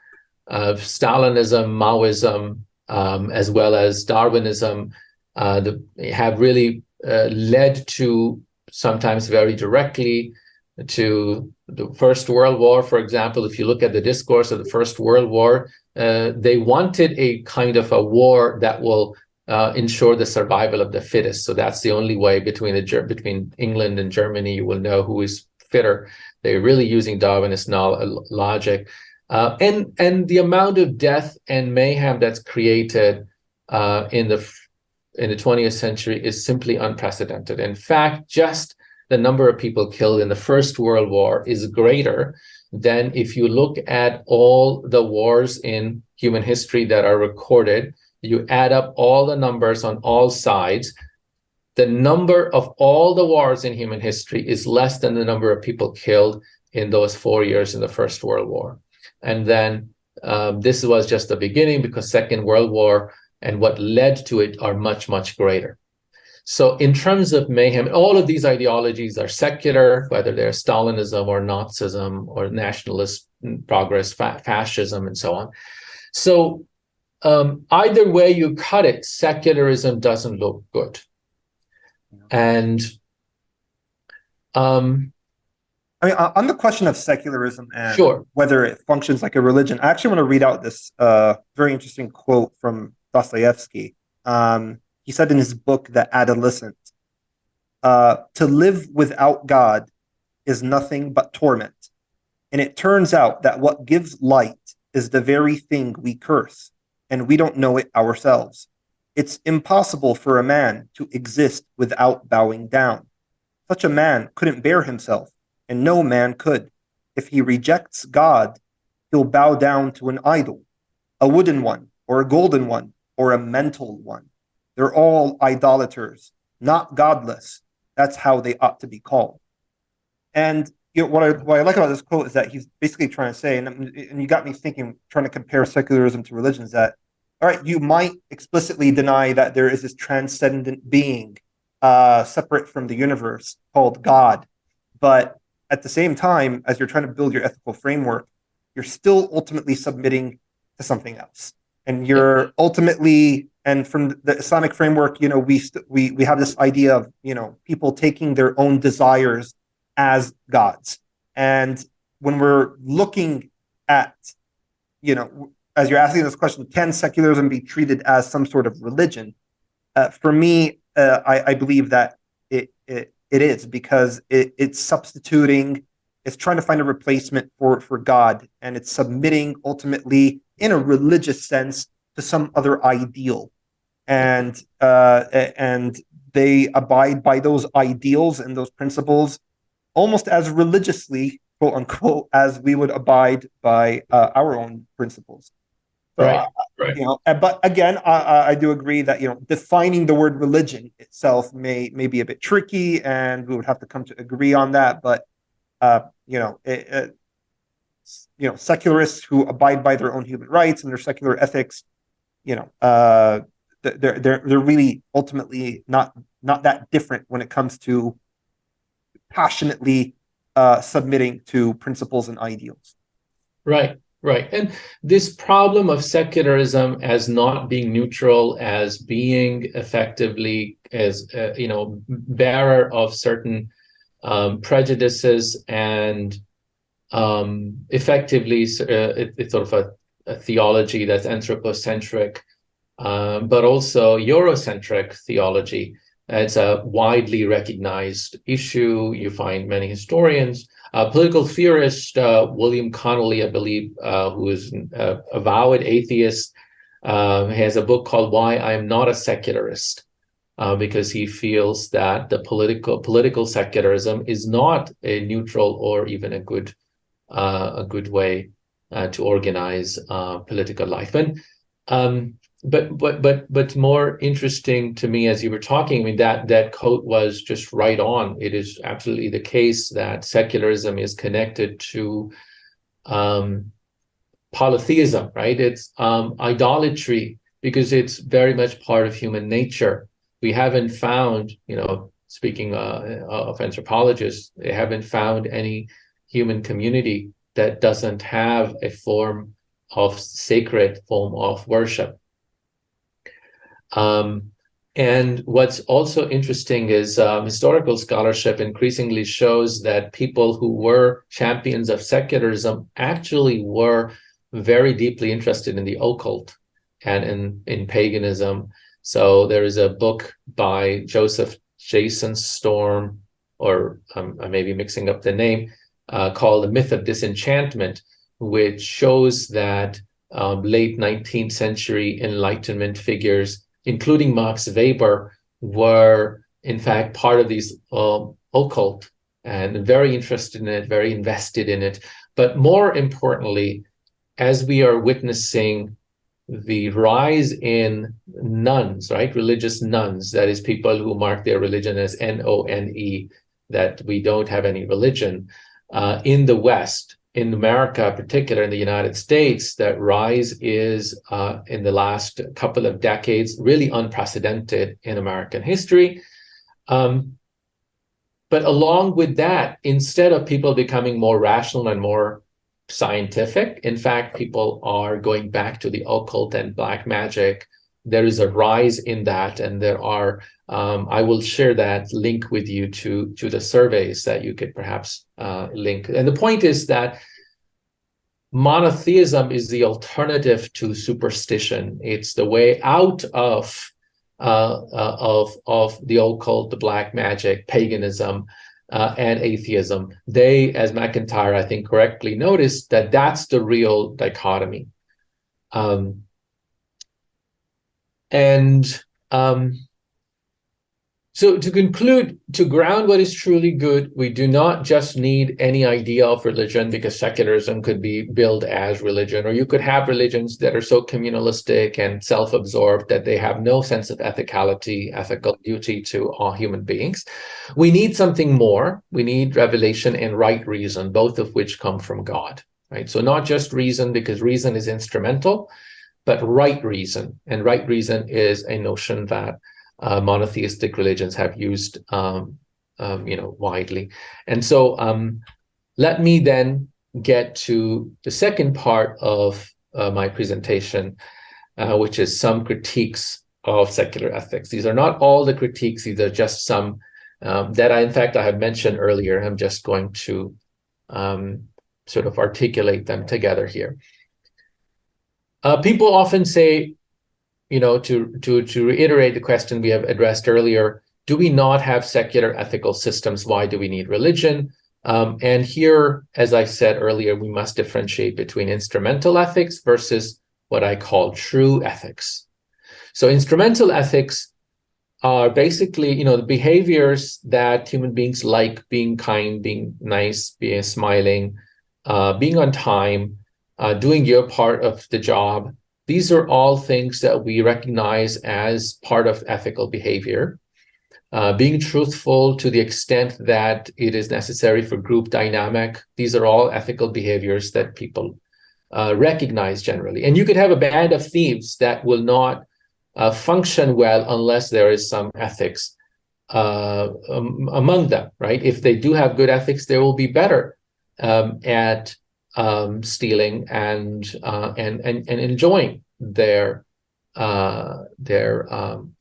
Stalinism, Maoism, as well as Darwinism, have really led to, sometimes very directly, to the First World War. For example, if you look at the discourse of the First World War, they wanted a kind of a war that will ensure the survival of the fittest. So that's the only way between England and Germany you will know who is fitter. They're really using Darwinist logic. And the amount of death and mayhem that's created in the 20th century is simply unprecedented. In fact, just the number of people killed in the First World War is greater than if you look at all the wars in human history that are recorded. You add up all the numbers on all sides, the number of all the wars in human history is less than the number of people killed in those 4 years in the First World War. And then this was just the beginning, because Second World War and what led to it are much, much greater. So in terms of mayhem, all of these ideologies are secular, whether they're Stalinism or Nazism or nationalist progress, fascism, and so on. So either way you cut it, secularism doesn't look good. And
on the question of secularism and
sure,
whether it functions like a religion, I actually want to read out this very interesting quote from Dostoevsky. He said in his book, The Adolescent, to live without God is nothing but torment. And it turns out that what gives light is the very thing we curse, and we don't know it ourselves. It's impossible for a man to exist without bowing down. Such a man couldn't bear himself, and no man could. If he rejects God, he'll bow down to an idol, a wooden one, or a golden one, or a mental one. They're all idolaters, not godless. That's how they ought to be called. And what I like about this quote is that he's basically trying to say, and you got me thinking, trying to compare secularism to religions, that, all right, you might explicitly deny that there is this transcendent being separate from the universe called God, but at the same time, as you're trying to build your ethical framework, you're still ultimately submitting to something else. And you're ultimately, and from the Islamic framework, we have this idea of, people taking their own desires as gods. And when we're looking at, as you're asking this question, can secularism be treated as some sort of religion? For me, I believe that it is, because it's substituting, it's trying to find a replacement for God, and it's submitting ultimately in a religious sense to some other ideal, and they abide by those ideals and those principles almost as religiously, quote unquote, as we would abide by our own principles. So,
Right, right.
but again, I do agree that defining the word religion itself may be a bit tricky, and we would have to come to agree on that. But secularists who abide by their own human rights and their secular ethics, they're really ultimately not that different when it comes to passionately submitting to principles and ideals.
Right, right. And this problem of secularism as not being neutral, as being effectively as bearer of certain prejudices, and effectively it's sort of a theology that's anthropocentric, but also Eurocentric theology. It's a widely recognized issue. You find many historians, political theorist William Connolly, I believe, who is a avowed atheist, has a book called "Why I Am Not a Secularist," because he feels that the political secularism is not a neutral or even a good way to organize political life. And but more interesting to me, as you were talking, I mean, that quote was just right on. It is absolutely the case that secularism is connected to polytheism, right? It's idolatry, because it's very much part of human nature. We haven't found, speaking of anthropologists, they haven't found any human community that doesn't have a form of sacred form of worship. And what's also interesting is historical scholarship increasingly shows that people who were champions of secularism actually were very deeply interested in the occult and in paganism. So there is a book by Joseph Jason Storm, or I may be mixing up the name, called The Myth of Disenchantment, which shows that late 19th century Enlightenment figures, including Max Weber, were in fact part of these occult, and very interested in it, very invested in it. But more importantly, as we are witnessing the rise in nuns, right? Religious nuns, that is, people who mark their religion as N-O-N-E, that we don't have any religion, in the West, in America, particularly in the United States, that rise is, in the last couple of decades, really unprecedented in American history. But along with that, instead of people becoming more rational and more scientific, in fact, people are going back to the occult and black magic. There is a rise in that, and there are, I will share that link with you to the surveys that you could perhaps link. And the point is that monotheism is the alternative to superstition. It's the way out of the occult, the black magic, paganism, and atheism. They, as MacIntyre, I think, correctly noticed that that's the real dichotomy. So to conclude, to ground what is truly good, we do not just need any idea of religion, because secularism could be billed as religion, or you could have religions that are so communalistic and self-absorbed that they have no sense of ethicality, ethical duty to all human beings. We need something more. We need revelation and right reason, both of which come from God, right? So not just reason, because reason is instrumental, but right reason. And right reason is a notion that monotheistic religions have used, widely. And so let me then get to the second part of my presentation, which is some critiques of secular ethics. These are not all the critiques. These are just some that I have mentioned earlier. I'm just going to sort of articulate them together here. People often say, to reiterate the question we have addressed earlier, do we not have secular ethical systems? Why do we need religion? And here, as I said earlier, we must differentiate between instrumental ethics versus what I call true ethics. So instrumental ethics are basically, the behaviors that human beings like: being kind, being nice, being smiling, being on time, doing your part of the job. These are all things that we recognize as part of ethical behavior. Being truthful to the extent that it is necessary for group dynamic. These are all ethical behaviors that people recognize generally. And you could have a band of thieves that will not function well unless there is some ethics among them, right? If they do have good ethics, they will be better at stealing and enjoying their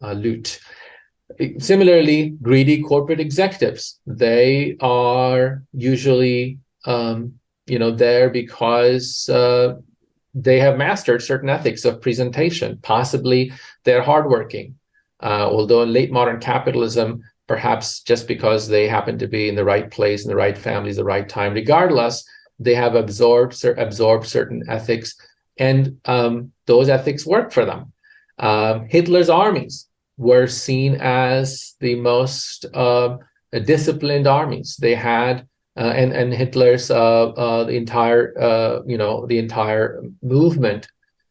loot. Similarly, greedy corporate executives, they are usually there because they have mastered certain ethics of presentation. Possibly they're hardworking, although in late modern capitalism, perhaps just because they happen to be in the right place, in the right families, the right time, regardless, they have absorbed certain ethics, and those ethics work for them. Hitler's armies were seen as the most disciplined armies. They had and Hitler's the entire movement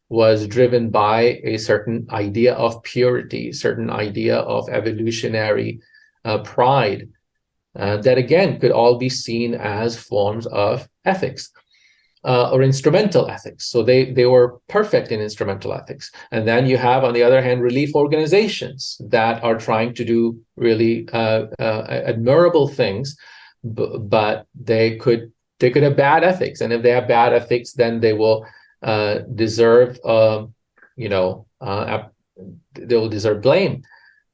was driven by a certain idea of purity, certain idea of evolutionary pride, that again could all be seen as forms of ethics or instrumental ethics. So they were perfect in instrumental ethics. And then you have, on the other hand, relief organizations that are trying to do really admirable things, but they could have bad ethics. And if they have bad ethics, then they will deserve they will deserve blame,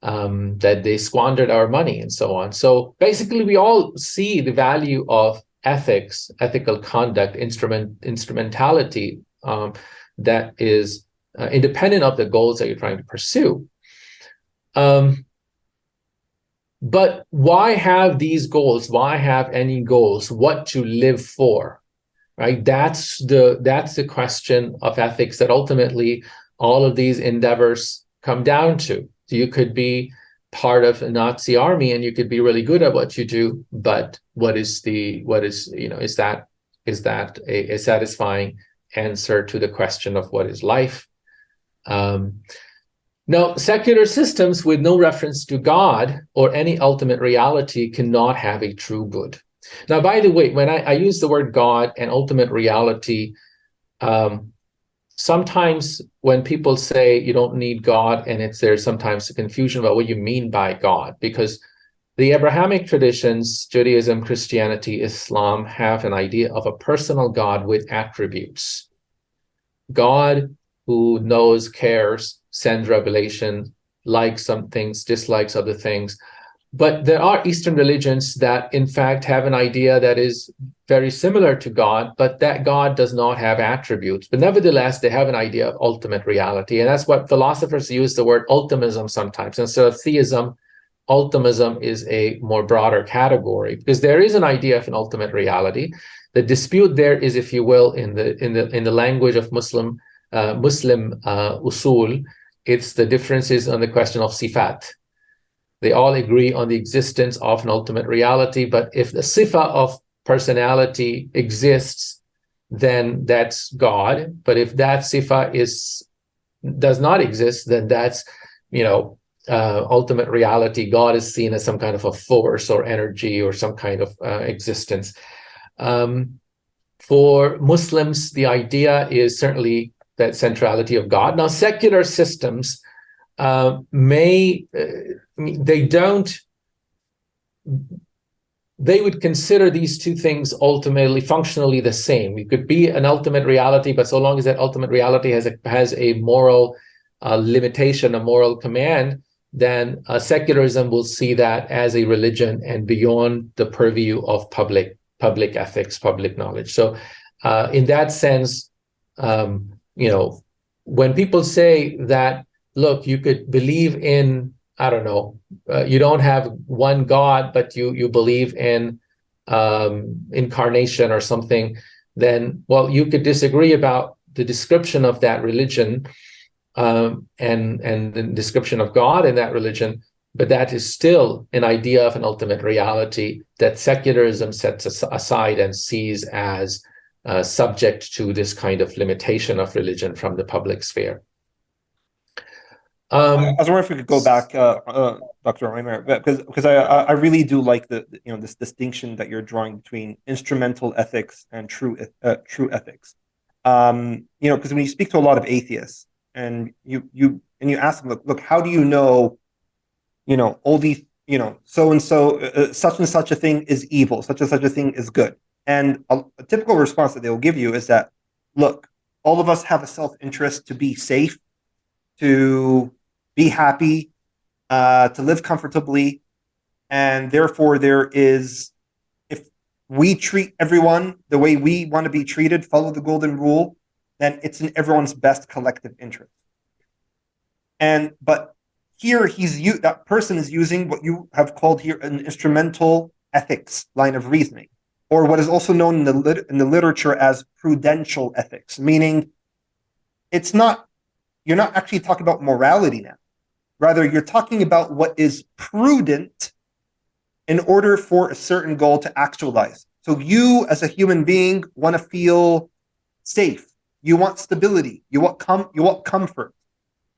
that they squandered our money and so on. So basically, we all see the value of ethics, ethical conduct, instrumentality that is independent of the goals that you're trying to pursue. But why have these goals? Why have any goals? What to live for, right? That's the question of ethics that ultimately all of these endeavors come down to. So you could be part of a Nazi army and you could be really good at what you do, but is that a satisfying answer to the question of what is life? Now, secular systems with no reference to God or any ultimate reality cannot have a true good. Now, by the way, when I use the word God and ultimate reality, sometimes when people say you don't need God, and there's sometimes a confusion about what you mean by God, because the Abrahamic traditions, Judaism, Christianity, Islam, have an idea of a personal God with attributes. God who knows, cares, sends revelation, likes some things, dislikes other things. But there are Eastern religions that, in fact, have an idea that is very similar to God, but that God does not have attributes. But nevertheless, they have an idea of ultimate reality. And that's what philosophers use the word ultimism sometimes. Instead of theism, ultimism is a more broader category, because there is an idea of an ultimate reality. The dispute there is, if you will, in the language of Muslim usul, it's the differences on the question of sifat. They all agree on the existence of an ultimate reality, but if the sifa of personality exists, then that's God. But if that sifa does not exist, then that's ultimate reality. God is seen as some kind of a force or energy or some kind of existence. For Muslims, the idea is certainly that centrality of God. Now, secular systems they would consider these two things ultimately functionally the same. It could be an ultimate reality, but so long as that ultimate reality has a moral limitation, a moral command, then secularism will see that as a religion and beyond the purview of public ethics, public knowledge. So in that sense, when people say that look, you could believe in, I don't know, you don't have one God, but you believe in incarnation or something, then, well, you could disagree about the description of that religion, and the description of God in that religion, but that is still an idea of an ultimate reality that secularism sets aside and sees as subject to this kind of limitation of religion from the public sphere.
I was wondering if we could go back, Dr. Ovamir, because I really do like this distinction that you're drawing between instrumental ethics and true ethics. Because when you speak to a lot of atheists and you ask them, look, how do you know, all these, so and so, such and such a thing is evil, such and such a thing is good, and a typical response that they will give you is that, look, all of us have a self-interest to be safe, to be happy, to live comfortably, and therefore if we treat everyone the way we want to be treated, follow the golden rule, then it's in everyone's best collective interest. But here that person is using what you have called here an instrumental ethics line of reasoning, or what is also known in the literature as prudential ethics, meaning you're not actually talking about morality now. Rather, you're talking about what is prudent in order for a certain goal to actualize. So you, as a human being, want to feel safe. You want stability. You want comfort.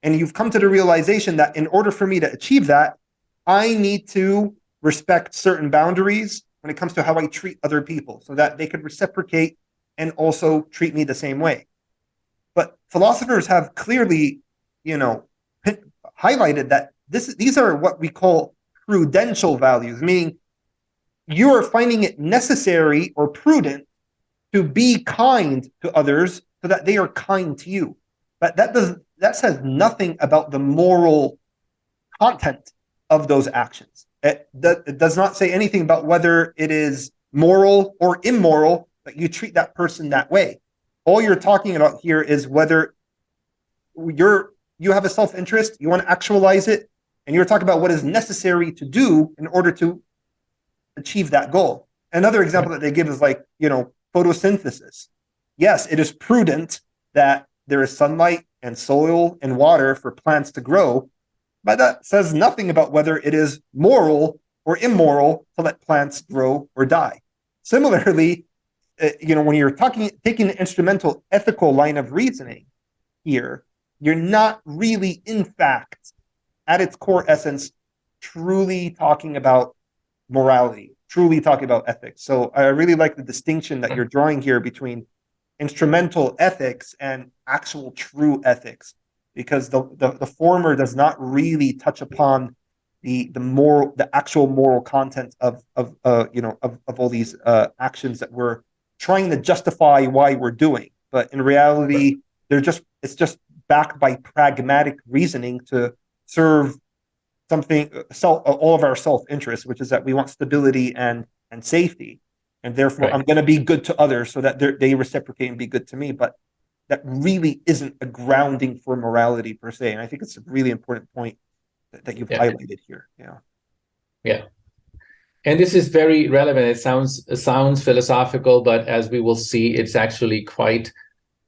And you've come to the realization that in order for me to achieve that, I need to respect certain boundaries when it comes to how I treat other people so that they could reciprocate and also treat me the same way. But philosophers have clearly, highlighted that these are what we call prudential values, meaning you are finding it necessary or prudent to be kind to others so that they are kind to you. But that says nothing about the moral content of those actions. It does not say anything about whether it is moral or immoral that you treat that person that way. All you're talking about here is whether you have a self-interest, you want to actualize it, and you're talking about what is necessary to do in order to achieve that goal. Another example that they give is like, photosynthesis. Yes, it is prudent that there is sunlight and soil and water for plants to grow, but that says nothing about whether it is moral or immoral to let plants grow or die. Similarly, when you're taking an instrumental ethical line of reasoning here, you're not really, in fact, at its core essence, truly talking about morality, truly talking about ethics. So I really like the distinction that you're drawing here between instrumental ethics and actual true ethics, because the former does not really touch upon the actual moral content of all these actions that we're trying to justify why we're doing. But in reality, it's just backed by pragmatic reasoning to serve all of our self-interest, which is that we want stability and safety, and therefore I'm going to be good to others so that they reciprocate and be good to me. But that really isn't a grounding for morality per se, and I think it's a really important point that you've highlighted here.
Yeah. And this is very relevant. It sounds philosophical, but as we will see, it's actually quite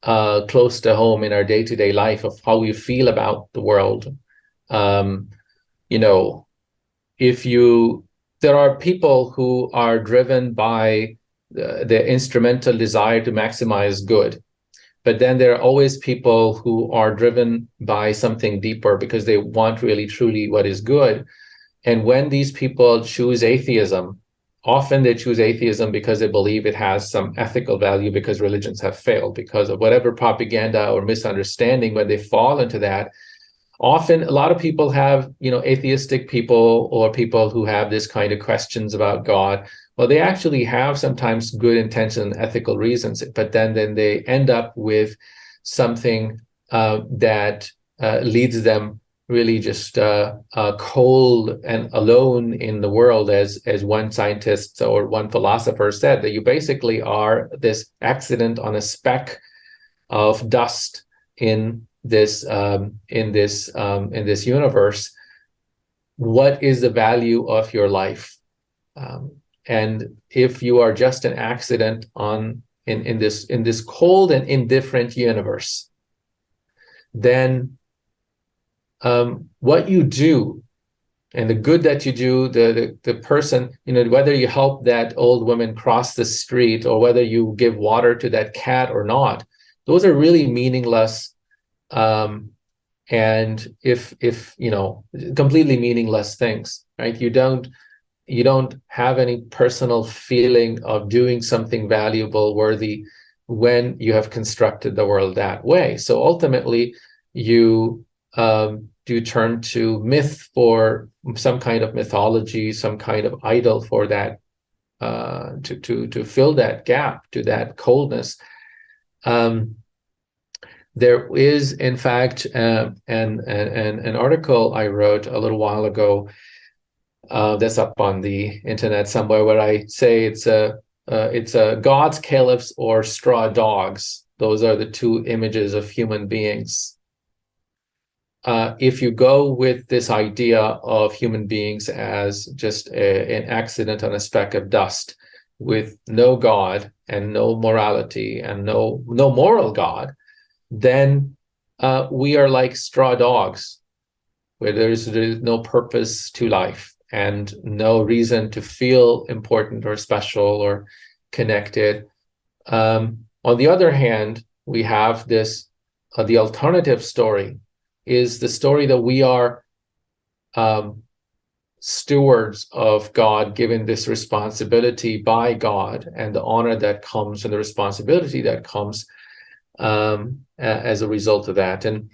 close to home in our day-to-day life of how we feel about the world. There are people who are driven by the instrumental desire to maximize good, but then there are always people who are driven by something deeper because they want really truly what is good. And when these people choose atheism, often they choose atheism because they believe it has some ethical value, because religions have failed, because of whatever propaganda or misunderstanding. When they fall into that, often a lot of people have, atheistic people or people who have this kind of questions about God. Well, they actually have sometimes good intention and ethical reasons, but then they end up with something that leads them really just cold and alone in the world, as one scientist or one philosopher said, that you basically are this accident on a speck of dust in this universe, what is the value of your life? And if you are just an accident in this cold and indifferent universe, then what you do and the good that you do, the person, whether you help that old woman cross the street or whether you give water to that cat or not, those are really meaningless. And if completely meaningless things, right? You don't have any personal feeling of doing something valuable, worthy, when you have constructed the world that way. So ultimately, you do turn to myth for some kind of mythology, some kind of idol for that, to fill that gap, to that coldness. There is, in fact, an article I wrote a little while ago that's up on the internet somewhere, where I say it's a gods, caliphs, or straw dogs. Those are the two images of human beings. If you go with this idea of human beings as just an accident on a speck of dust, with no God and no morality and no moral God, then we are like straw dogs, where there's no purpose to life and no reason to feel important or special or connected. On the other hand, we have this, the alternative story is the story that we are stewards of God, given this responsibility by God, and the honor that comes and the responsibility that comes as a result of that. And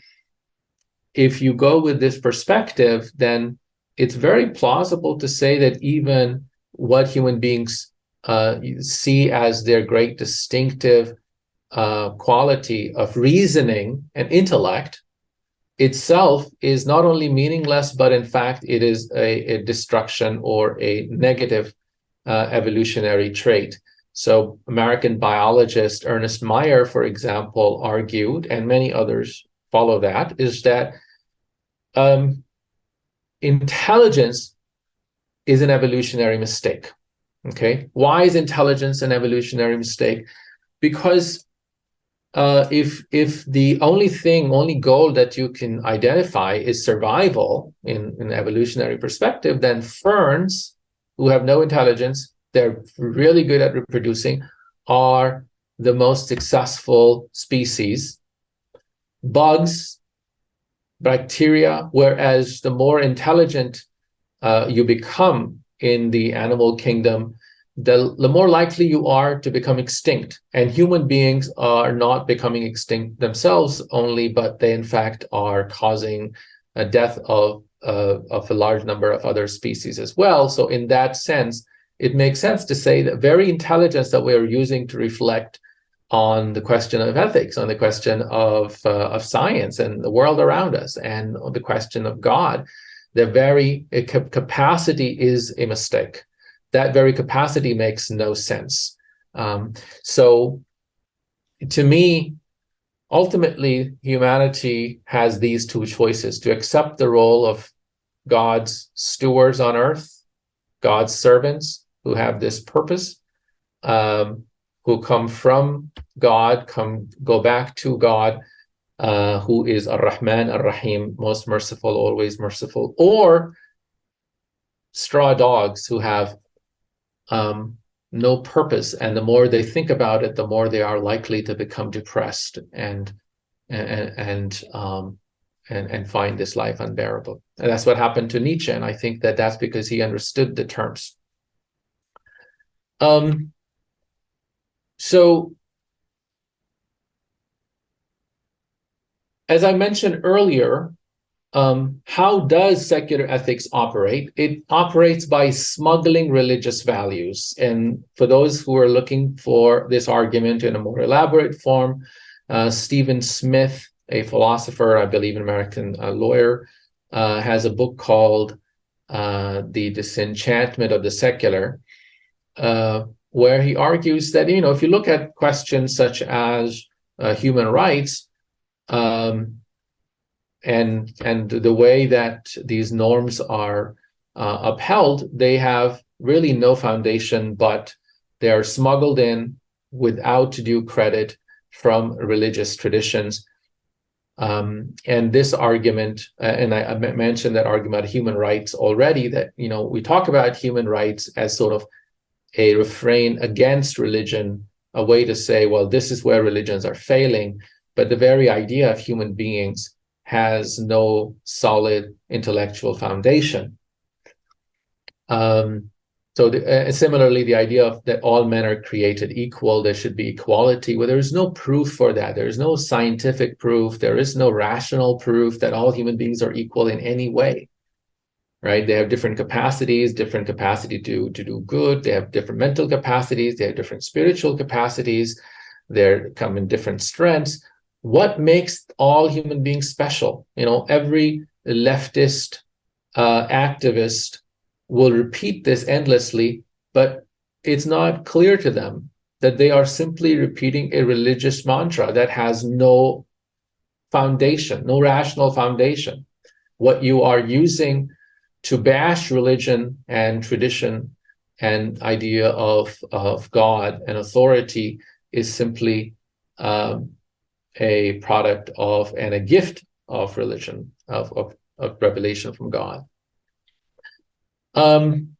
if you go with this perspective, then it's very plausible to say that even what human beings see as their great distinctive quality of reasoning and intellect itself is not only meaningless, but in fact it is a destruction or a negative evolutionary trait. So American biologist Ernest Mayr, for example, argued, and many others follow that, is that intelligence is an evolutionary mistake. Okay, why is intelligence an evolutionary mistake? Because if the only goal that you can identify is survival in an evolutionary perspective, then ferns, who have no intelligence, they're really good at reproducing, are the most successful species. Bugs, bacteria, whereas the more intelligent you become in the animal kingdom, the more likely you are to become extinct. And human beings are not becoming extinct themselves only, but they in fact are causing a death of a large number of other species as well. So in that sense, it makes sense to say that very intelligence that we're using to reflect on the question of ethics, on the question of science and the world around us, and on the question of God, the very capacity is a mistake. That very capacity makes no sense. So to me, ultimately, humanity has these two choices: to accept the role of God's stewards on earth, God's servants who have this purpose, who come from God, go back to God, who is Ar-Rahman Ar-Rahim, most merciful, always merciful, or straw dogs who have no purpose, and the more they think about it, the more they are likely to become depressed and find this life unbearable. And that's what happened to Nietzsche, and I think that that's because he understood the terms. So, as I mentioned earlier, how does secular ethics operate? It operates by smuggling religious values. And for those who are looking for this argument in a more elaborate form, Stephen Smith, a philosopher, I believe an American lawyer, has a book called The Disenchantment of the Secular, where he argues that, if you look at questions such as human rights, and the way that these norms are upheld, they have really no foundation, but they are smuggled in without due credit from religious traditions. And this argument, and I mentioned that argument of human rights already, that, we talk about human rights as sort of a refrain against religion, a way to say, well, this is where religions are failing. But the very idea of human beings has no solid intellectual foundation. Similarly, the idea of that all men are created equal, there should be equality, well, there is no proof for that. There is no scientific proof. There is no rational proof that all human beings are equal in any way, right? They have different capacities, different capacity to do good. They have different mental capacities. They have different spiritual capacities. They come in different strengths. What makes all human beings special? Every leftist activist will repeat this endlessly, but it's not clear to them that they are simply repeating a religious mantra that has no foundation, no rational foundation. What you are using to bash religion and tradition and idea of God and authority is simply a product of and a gift of religion, of revelation from God. An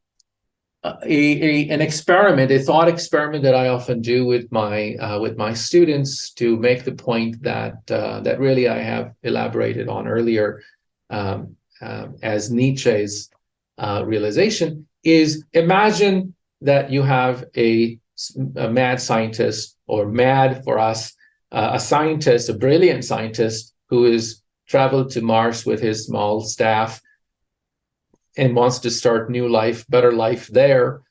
experiment, a thought experiment that I often do with my students to make the point that that really I have elaborated on earlier, as Nietzsche's realization is: imagine that you have a mad scientist, or mad for us, a scientist, a brilliant scientist who has traveled to Mars with his small staff and wants to start new life, better life there,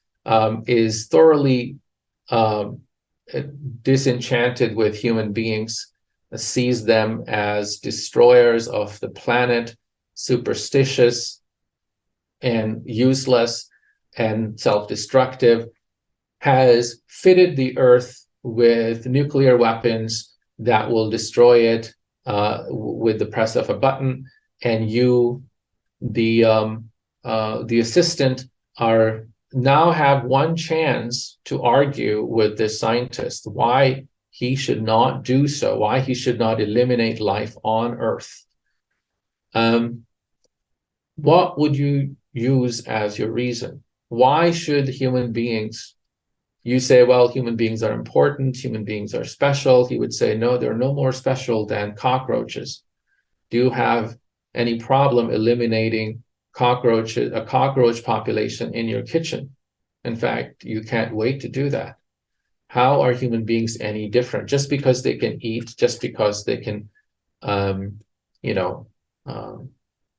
is thoroughly disenchanted with human beings, sees them as destroyers of the planet, superstitious and useless and self-destructive, has fitted the Earth with nuclear weapons that will destroy it with the press of a button, and you, the assistant, are now have one chance to argue with this scientist why he should not do so, why he should not eliminate life on Earth. What would you use as your reason? Why should human beings? You say, well, human beings are important, human beings are special. He would say, no, they're no more special than cockroaches. Do you have any problem eliminating a cockroach population in your kitchen? In fact, you can't wait to do that. How are human beings any different? Just because they can eat, just because they can,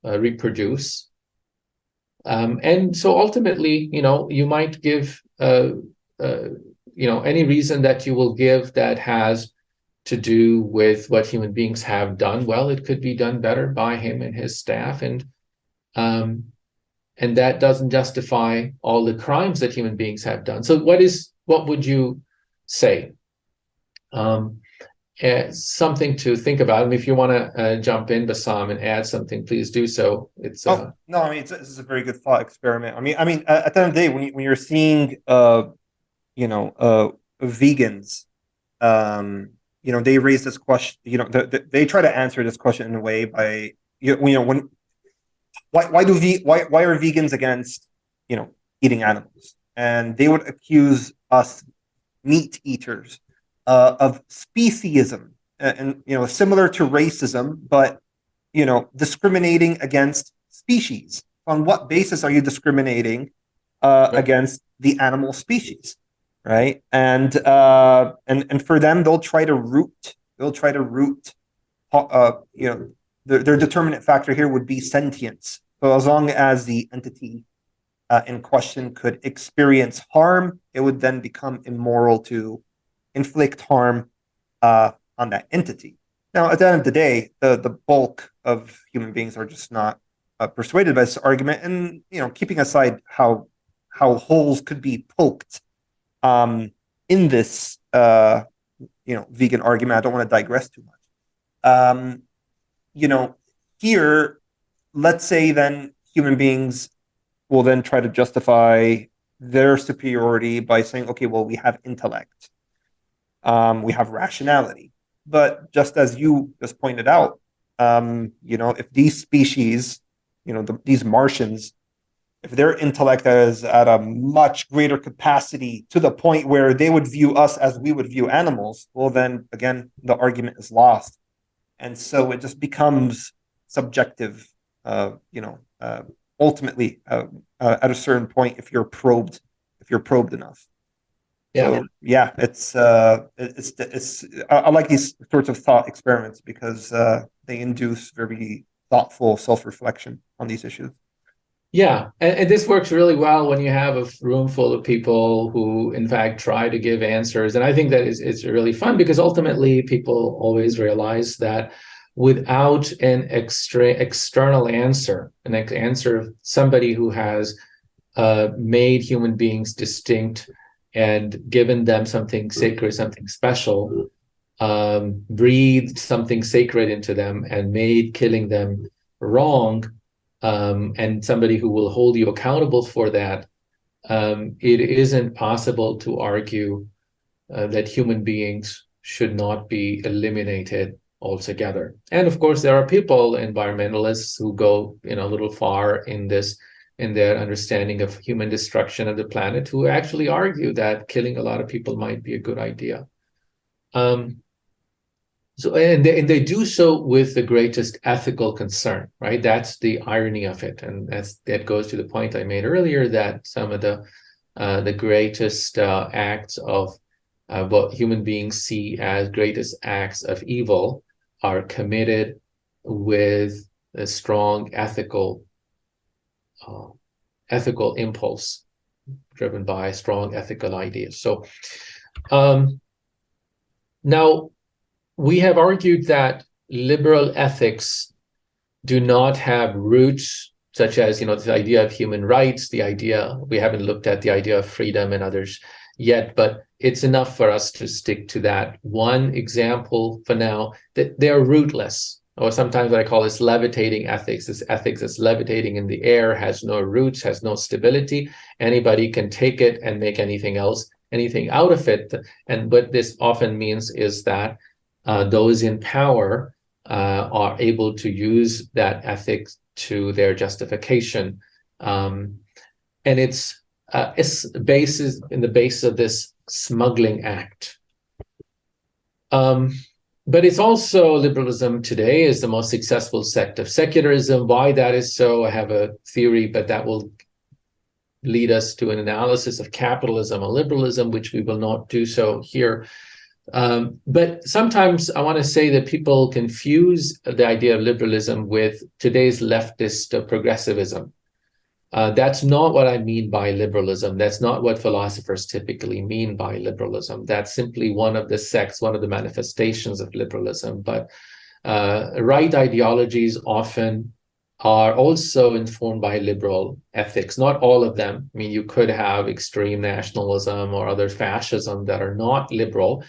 reproduce. And so ultimately, you might give, any reason that you will give that has to do with what human beings have done. Well, it could be done better by him and his staff, and that doesn't justify all the crimes that human beings have done. So what would you say? Something to think about. And if you want to jump in, Bassam, and add something, please do so. It's
no, I mean, this is a very good thought experiment. I mean, at the end of the day, when you're seeing, vegans, they raise this question. They try to answer this question in a way by, why are vegans against, eating animals? And they would accuse us meat eaters of speciesism, and similar to racism, but discriminating against species. On what basis are you discriminating against the animal species, right? And for them, they'll try to root. Their determinant factor here would be sentience. So as long as the entity in question could experience harm, it would then become immoral to inflict harm on that entity. Now, at the end of the day, the bulk of human beings are just not persuaded by this argument, and keeping aside how holes could be poked in this vegan argument, I don't want to digress too much. here, let's say then human beings will then try to justify their superiority by saying, okay, well, we have intellect, we have rationality. But just as you just pointed out, if these species, these Martians, if their intellect is at a much greater capacity to the point where they would view us as we would view animals, well, then again, the argument is lost. And so it just becomes subjective, ultimately at a certain point if you're probed enough.
Yeah.
So yeah, it's I like these sorts of thought experiments because they induce very thoughtful self-reflection on these issues.
Yeah, and this works really well when you have a room full of people who, in fact, try to give answers. And I think that it's really fun because ultimately people always realize that without an external answer, an answer of somebody who has made human beings distinct and given them something sacred, something special, breathed something sacred into them and made killing them wrong, and somebody who will hold you accountable for that, it isn't possible to argue that human beings should not be eliminated altogether. And of course, there are people, environmentalists, who go a little far in their understanding of human destruction of the planet, who actually argue that killing a lot of people might be a good idea. So they do so with the greatest ethical concern, right? That's the irony of it, and that goes to the point I made earlier that some of the greatest acts of what human beings see as greatest acts of evil are committed with a strong ethical impulse, driven by strong ethical ideas. So now, we have argued that liberal ethics do not have roots, such as, the idea of human rights, we haven't looked at the idea of freedom and others yet, but it's enough for us to stick to that one example for now, that they're rootless, or sometimes what I call this levitating ethics. This ethics is levitating in the air, has no roots, has no stability. Anybody can take it and make anything out of it. And what this often means is that those in power are able to use that ethics to their justification, and it's basis in the base of this smuggling act. But it's also, liberalism today is the most successful sect of secularism. Why that is so, I have a theory, but that will lead us to an analysis of capitalism and liberalism, which we will not do so here. But sometimes I want to say that people confuse the idea of liberalism with today's leftist progressivism. That's not what I mean by liberalism. That's not what philosophers typically mean by liberalism. That's simply one of the sects, one of the manifestations of liberalism. But right ideologies often are also informed by liberal ethics. Not all of them. I mean, you could have extreme nationalism or other fascism that are not liberal,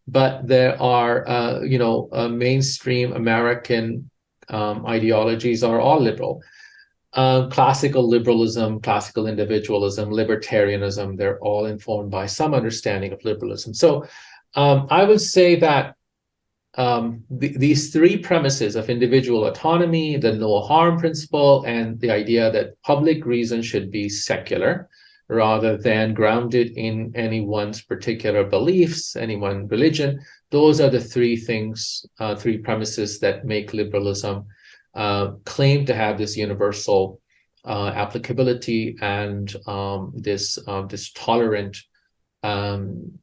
but there are, mainstream American ideologies are all liberal. Classical liberalism, classical individualism, libertarianism, they're all informed by some understanding of liberalism. So I would say that these three premises of individual autonomy, the no harm principle, and the idea that public reason should be secular rather than grounded in anyone's particular beliefs, any one religion, those are the three things, three premises that make liberalism claim to have this universal applicability and this tolerant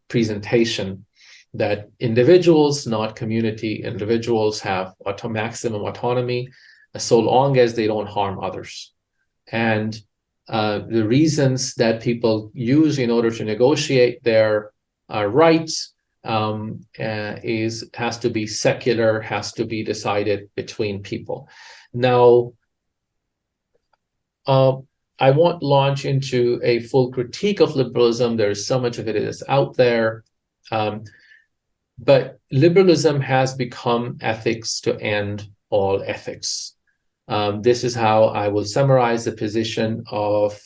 presentation that individuals, not community, individuals have maximum autonomy so long as they don't harm others. And the reasons that people use in order to negotiate their rights has to be secular, has to be decided between people. Now, I won't launch into a full critique of liberalism. There's so much of it is out there. But liberalism has become ethics to end all ethics. This is how I will summarize the position of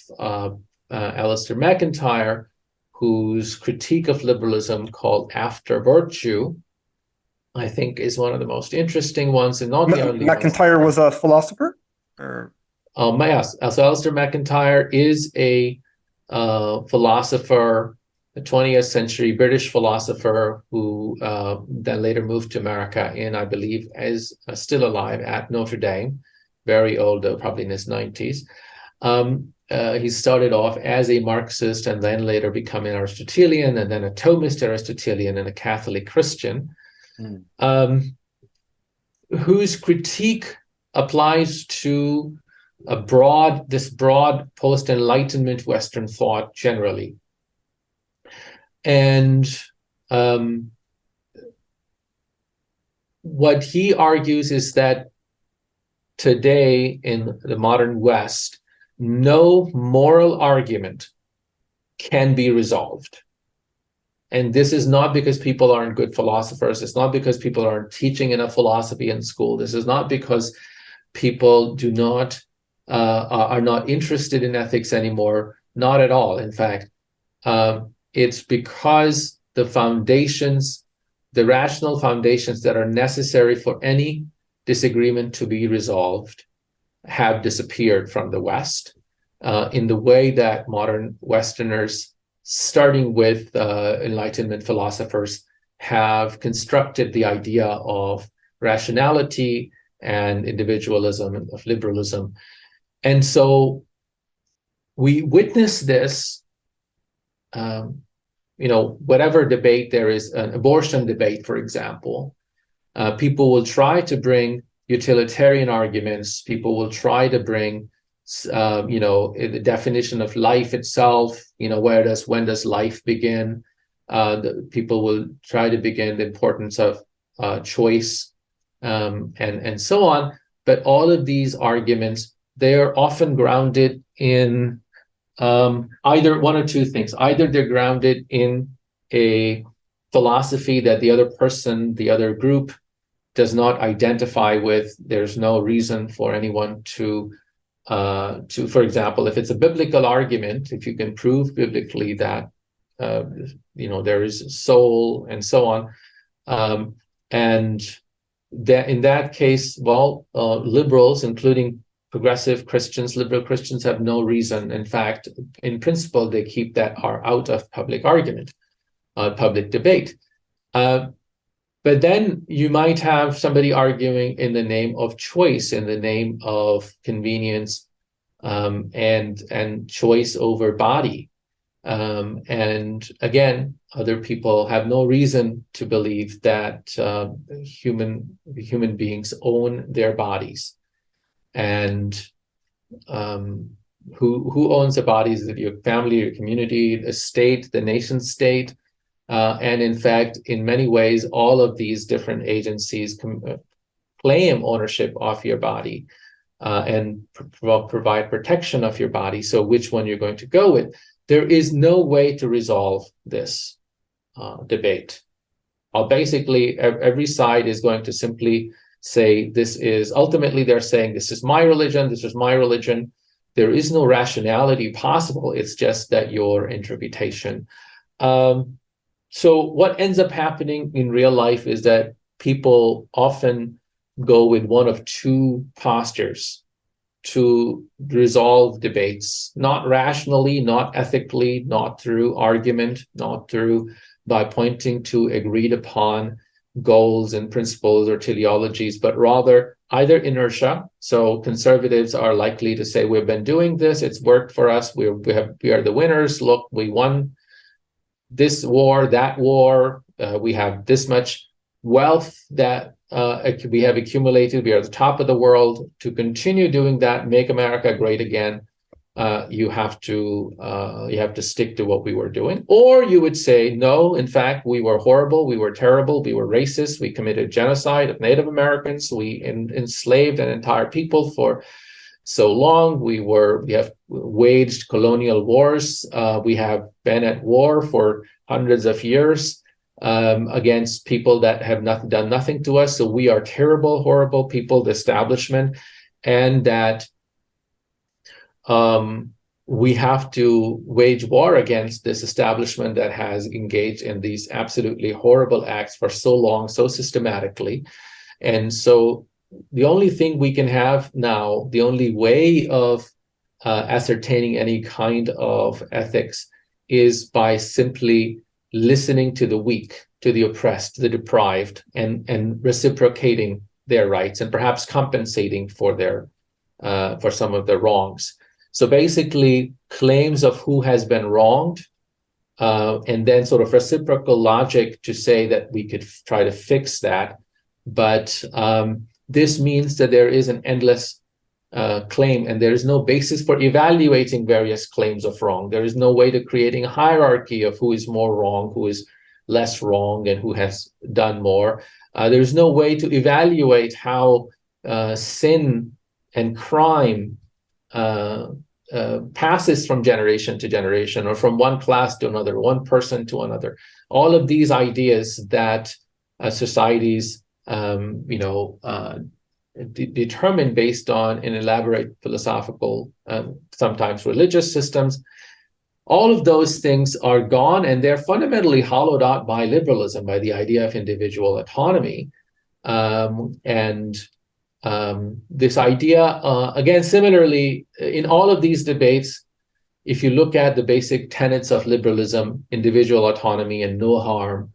Alistair MacIntyre, whose critique of liberalism called After Virtue, I think, is one of the most interesting ones, and not the only one.
MacIntyre was a philosopher? Or...
Yes. So Alistair MacIntyre is a philosopher, a 20th century British philosopher who then later moved to America, and I believe is still alive at Notre Dame, very old, though, probably in his 90s. He started off as a Marxist and then later become an Aristotelian, and then a Thomist Aristotelian and a Catholic Christian, whose critique applies to this broad post-Enlightenment Western thought generally. And what he argues is that today in the modern West, no moral argument can be resolved. And this is not because people aren't good philosophers. It's not because people aren't teaching enough philosophy in school. This is not because people are not interested in ethics anymore. Not at all. In fact, it's because the foundations, the rational foundations that are necessary for any disagreement to be resolved have disappeared from the West in the way that modern Westerners, starting with Enlightenment philosophers, have constructed the idea of rationality and individualism and of liberalism. And so we witness this, whatever debate there is, an abortion debate, for example, people will try to bring utilitarian arguments. People will try to bring, the definition of life itself. When does life begin? People will try to begin the importance of choice, and so on. But all of these arguments, they are often grounded in either one or two things. Either they're grounded in a philosophy that the other person, the other group, does not identify with. There's no reason for anyone to, for example, if it's a biblical argument, if you can prove biblically that, there is a soul and so on, and that in that case, liberals, including progressive Christians, liberal Christians, have no reason. In fact, in principle, they keep that out of public argument, public debate. But then you might have somebody arguing in the name of choice, in the name of convenience, and choice over body. And again, other people have no reason to believe that human beings own their bodies. And who owns the bodies? Is it your family, your community, the state, the nation state? And in fact, in many ways, all of these different agencies claim ownership of your body and provide protection of your body. So which one you're going to go with? There is no way to resolve this debate. Basically, every side is going to simply say, ultimately they're saying, this is my religion, this is my religion. There is no rationality possible. It's just that your interpretation. So what ends up happening in real life is that people often go with one of two postures to resolve debates, not rationally, not ethically, not through argument, not by pointing to agreed upon goals and principles or teleologies, but rather either inertia. So conservatives are likely to say, we've been doing this, it's worked for us, we are the winners, look, we won this war, that war, we have this much wealth that we have accumulated, we are at the top of the world. To continue doing that, make America great again, you have to stick to what we were doing. Or you would say, no, in fact, we were horrible, we were terrible, we were racist, we committed genocide of Native Americans, we enslaved an entire people for so long, we have waged colonial wars, we have been at war for hundreds of years against people that have done nothing to us, so we are terrible, horrible people, the establishment. and that we have to wage war against this establishment that has engaged in these absolutely horrible acts for so long, so systematically. And so the only thing we can have now, the only way of ascertaining any kind of ethics is by simply listening to the weak, to the oppressed, the deprived, and reciprocating their rights and perhaps compensating for their for some of the wrongs. So basically, claims of who has been wronged, and then sort of reciprocal logic to say that we could try to fix that. But this means that there is an endless claim, and there is no basis for evaluating various claims of wrong. There is no way to creating a hierarchy of who is more wrong, who is less wrong, and who has done more. There is no way to evaluate how sin and crime passes from generation to generation, or from one class to another, one person to another. All of these ideas that societies, determined based on an elaborate philosophical, sometimes religious systems, all of those things are gone, and they're fundamentally hollowed out by liberalism, by the idea of individual autonomy. This idea, again, similarly, in all of these debates, if you look at the basic tenets of liberalism, individual autonomy and no harm,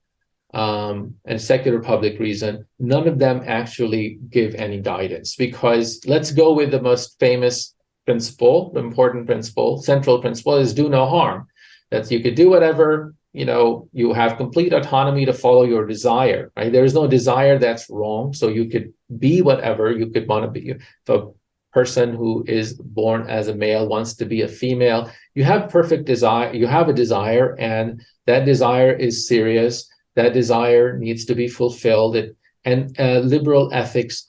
and secular public reason, none of them actually give any guidance. Because let's go with the most famous principle, the important principle, central principle is do no harm. That you could do whatever, you have complete autonomy to follow your desire, right? There is no desire that's wrong. So you could be whatever you could want to be. If a person who is born as a male wants to be a female, you have perfect desire, you have a desire, and that desire is serious. That desire needs to be fulfilled. And liberal ethics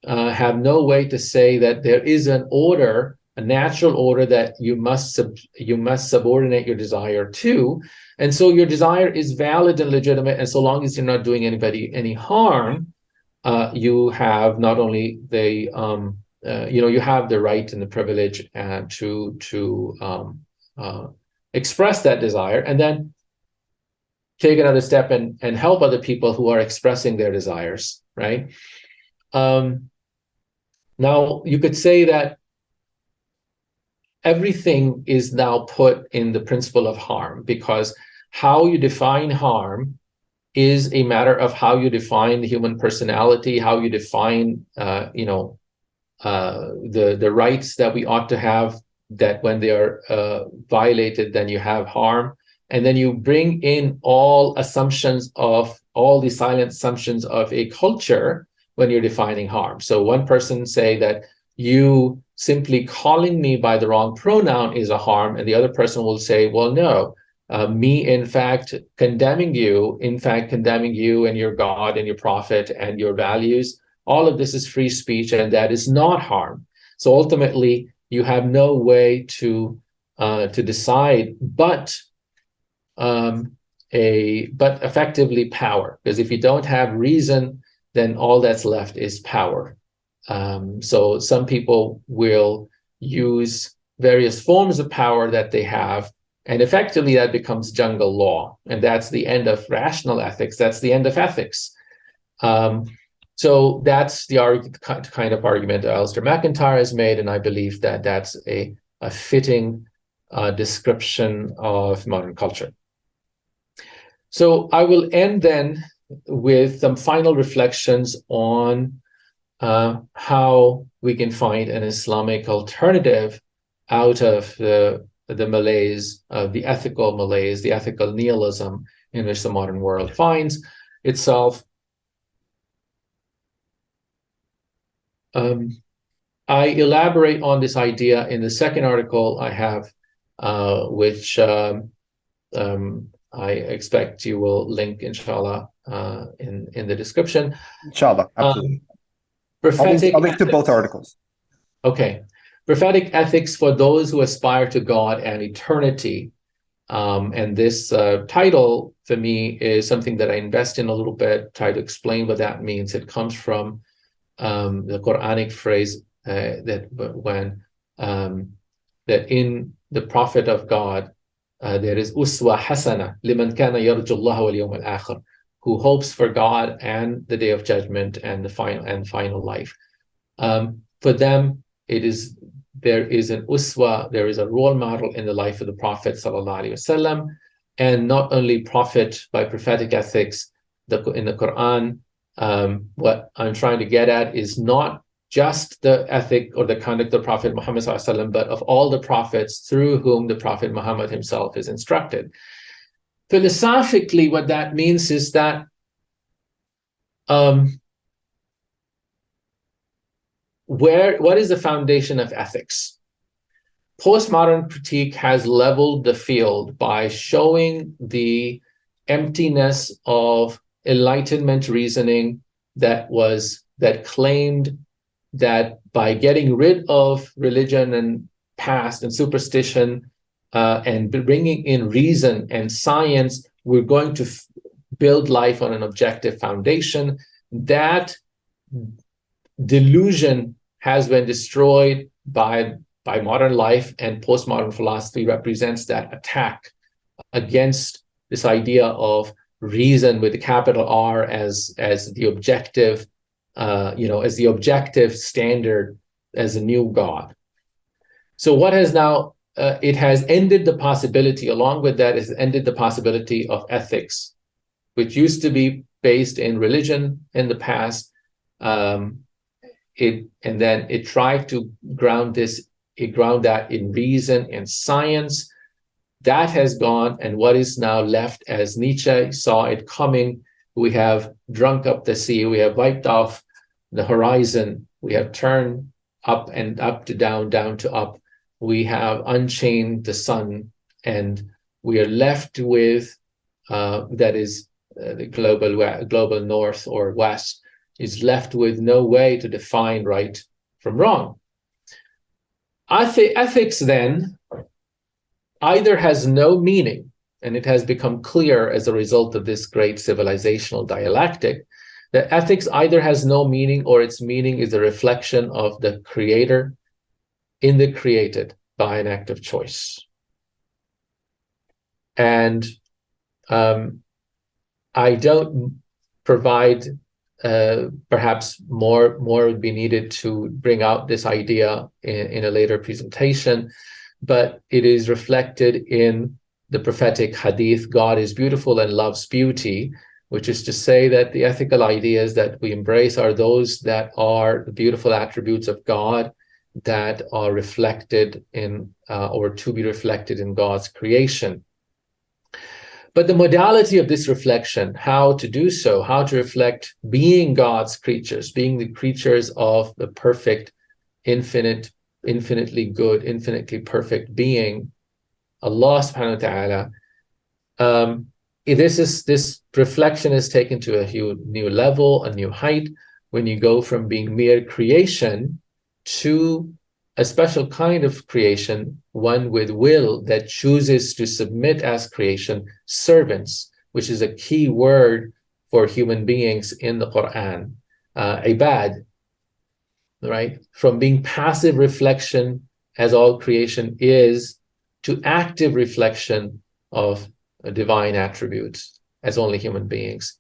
have no way to say that there is an order, a natural order that you must subordinate your desire to. And so your desire is valid and legitimate, and so long as you're not doing anybody any harm, you have not only the you have the right and the privilege to express that desire, and then take another step and help other people who are expressing their desires, right? Now, you could say that everything is now put in the principle of harm, because how you define harm is a matter of how you define the human personality, how you define, the rights that we ought to have, that when they are violated, then you have harm. And then you bring in all the silent assumptions of a culture when you're defining harm. So one person say that you simply calling me by the wrong pronoun is a harm, and the other person will say, well, no, me in fact condemning you and your God and your prophet and your values, all of this is free speech, and that is not harm. So ultimately, you have no way to decide, but effectively power, because if you don't have reason, then all that's left is power. So some people will use various forms of power that they have, and effectively that becomes jungle law, and that's the end of rational ethics. That's the end of ethics. So that's the kind of argument that Alistair MacIntyre has made, and I believe that that's a fitting description of modern culture. So I will end then with some final reflections on how we can find an Islamic alternative out of the malaise, the ethical malaise, the ethical nihilism in which the modern world finds itself. I elaborate on this idea in the second article I have, which I expect you will link, inshallah, in the description.
Inshallah, absolutely.
Prophetic
I'll link to both articles.
Okay. Prophetic ethics for those who aspire to God and eternity. And this title, for me, is something that I invest in a little bit, try to explain what that means. It comes from the Quranic phrase, that in the Prophet of God there is uswa hasana liman kana yarju Allah wal yawm al-akhir, who hopes for God and the day of judgment and the final life. For them, there is an uswa, there is a role model in the life of the Prophet sallallahu alaihi wasallam, and not only Prophet by prophetic ethics. In the Quran, what I'm trying to get at is not just the ethic or the conduct of Prophet Muhammad sallallahu alaihi wasallam, but of all the prophets through whom the Prophet Muhammad himself is instructed. Philosophically, what that means is that what is the foundation of ethics? Postmodern critique has leveled the field by showing the emptiness of Enlightenment reasoning that claimed that by getting rid of religion and past and superstition and bringing in reason and science, we're going to build life on an objective foundation. That delusion has been destroyed by modern life, and postmodern philosophy represents that attack against this idea of reason with a capital R as the objective, as the objective standard, as a new God. So what has now, it has ended the possibility, along with that, it's ended the possibility of ethics, which used to be based in religion in the past. And then it tried to ground that in reason and science. That has gone, and what is now left, as Nietzsche saw it coming, we have drunk up the sea, we have wiped off the horizon, we have turned up and up to down, down to up, we have unchained the sun, and we are left with, that is the global north or west, is left with no way to define right from wrong. Ethics then either has no meaning, and it has become clear as a result of this great civilizational dialectic, that ethics either has no meaning or its meaning is a reflection of the creator in the created by an act of choice. And I don't provide, perhaps more would be needed to bring out this idea in a later presentation, but it is reflected in the prophetic hadith, God is beautiful and loves beauty, which is to say that the ethical ideas that we embrace are those that are the beautiful attributes of God that are reflected in, or to be reflected in God's creation. But the modality of this reflection, how to do so, how to reflect being God's creatures, being the creatures of the perfect, infinitely good, infinitely perfect being, Allah subhanahu wa ta'ala, this reflection is taken to a new level, a new height, when you go from being mere creation to a special kind of creation, one with will that chooses to submit as creation, servants, which is a key word for human beings in the Quran, ibad, right? From being passive reflection, as all creation is, to active reflection of divine attributes, as only human beings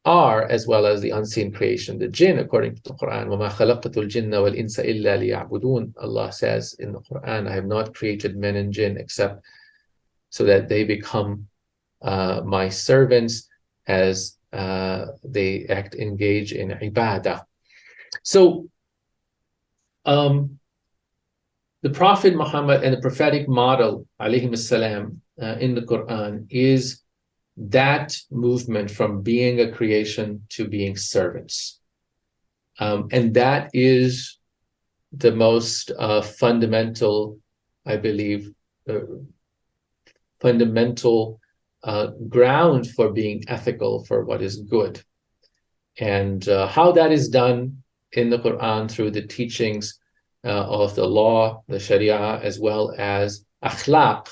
are, as well as the unseen creation, the jinn, according to the Quran. وَمَا خَلَقْتُ الْجِنَّ وَالْإِنسَ إِلَّا لِيَعْبُدُونَ. Allah says in the Quran, I have not created men and jinn except so that they become my servants, as they engage in ibadah. So the Prophet Muhammad and the prophetic model, alayhi salam, in the Quran is that movement from being a creation to being servants. And that is the most fundamental, I believe, fundamental ground for being ethical, for what is good. And how that is done in the Quran through the teachings of the law, the Sharia, as well as akhlaq,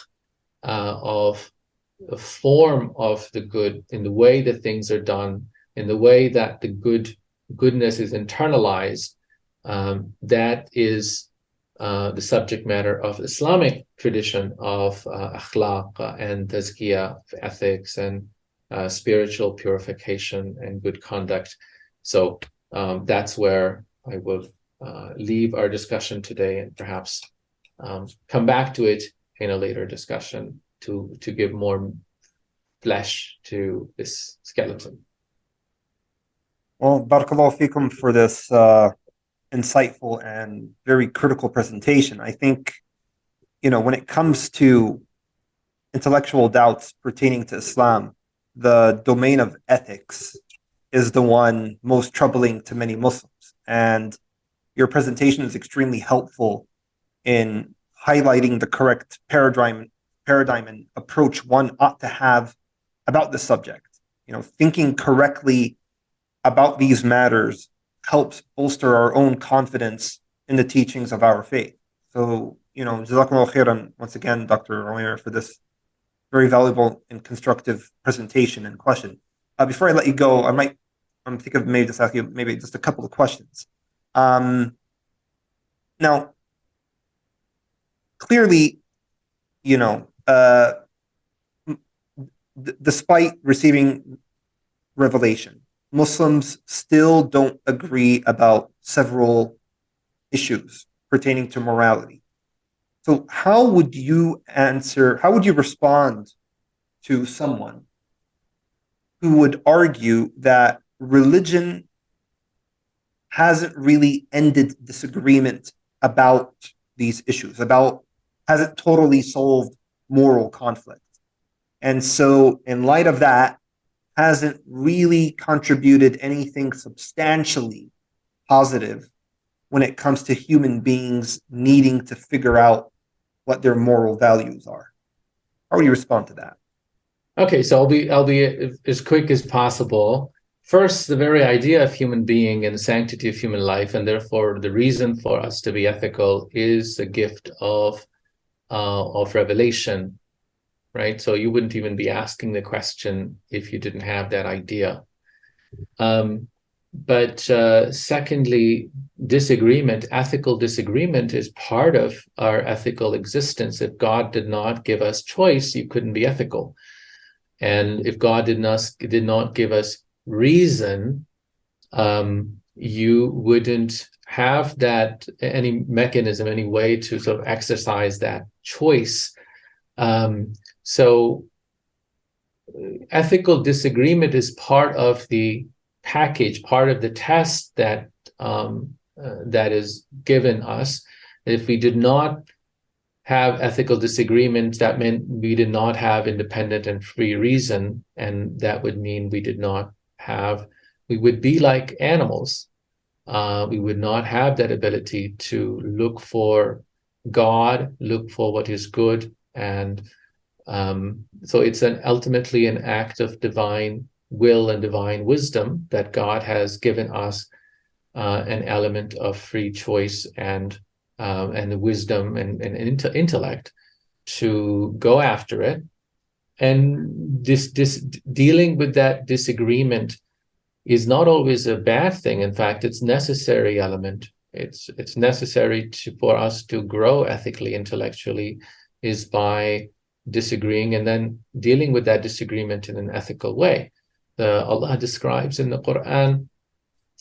of the form of the good, in the way that things are done, in the way that the goodness is internalized, That is the subject matter of Islamic tradition of akhlaq and tazkiyah, ethics and spiritual purification and good conduct. So that's where I will leave our discussion today, and perhaps come back to it in a later discussion to give more flesh to this skeleton.
Well, barakallahu fikum for this insightful and very critical presentation. I think, when it comes to intellectual doubts pertaining to Islam, the domain of ethics is the one most troubling to many Muslims. And your presentation is extremely helpful in highlighting the correct paradigm and approach one ought to have about this subject. Thinking correctly about these matters helps bolster our own confidence in the teachings of our faith. So, Jazakumullah khairan once again, Dr. Ovamir, for this very valuable and constructive presentation and question. Before I let you go, I'm thinking of maybe just ask you maybe just a couple of questions. Now, clearly, despite receiving revelation, Muslims still don't agree about several issues pertaining to morality. So how would you respond to someone who would argue that religion hasn't really ended disagreement about these issues, hasn't totally solved moral conflict? And so in light of that, hasn't really contributed anything substantially positive when it comes to human beings needing to figure out what their moral values are. How would you respond to that?
Okay, so I'll be as quick as possible. First, the very idea of human being and the sanctity of human life, and therefore the reason for us to be ethical, is a gift of revelation, right? So you wouldn't even be asking the question if you didn't have that idea. But secondly, ethical disagreement is part of our ethical existence. If God did not give us choice, you couldn't be ethical. And if God did not give us reason, you wouldn't have any mechanism, any way to sort of exercise that choice. So ethical disagreement is part of the package, part of the test that is given us. If we did not have ethical disagreement, that meant we did not have independent and free reason, and that would mean we would be like animals. We would not have that ability to look for God, look for what is good, and so it's ultimately an act of divine will and divine wisdom that God has given us an element of free choice and the wisdom and intellect to go after it. And dealing with that disagreement is not always a bad thing. In fact, it's necessary element. It's necessary for us to grow ethically, intellectually, is by disagreeing and then dealing with that disagreement in an ethical way. Allah describes in the Quran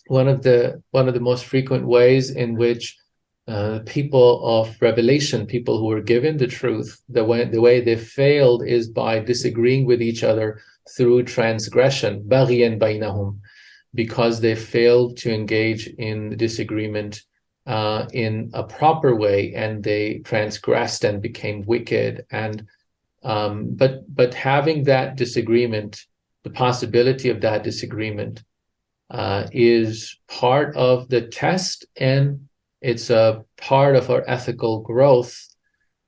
one of the most frequent ways in which people of revelation, people who were given the truth, the way they failed is by disagreeing with each other through transgression, baghyan bainahum, because they failed to engage in disagreement in a proper way, and they transgressed and became wicked. And but having that disagreement, the possibility of that disagreement, is part of the test, and it's a part of our ethical growth.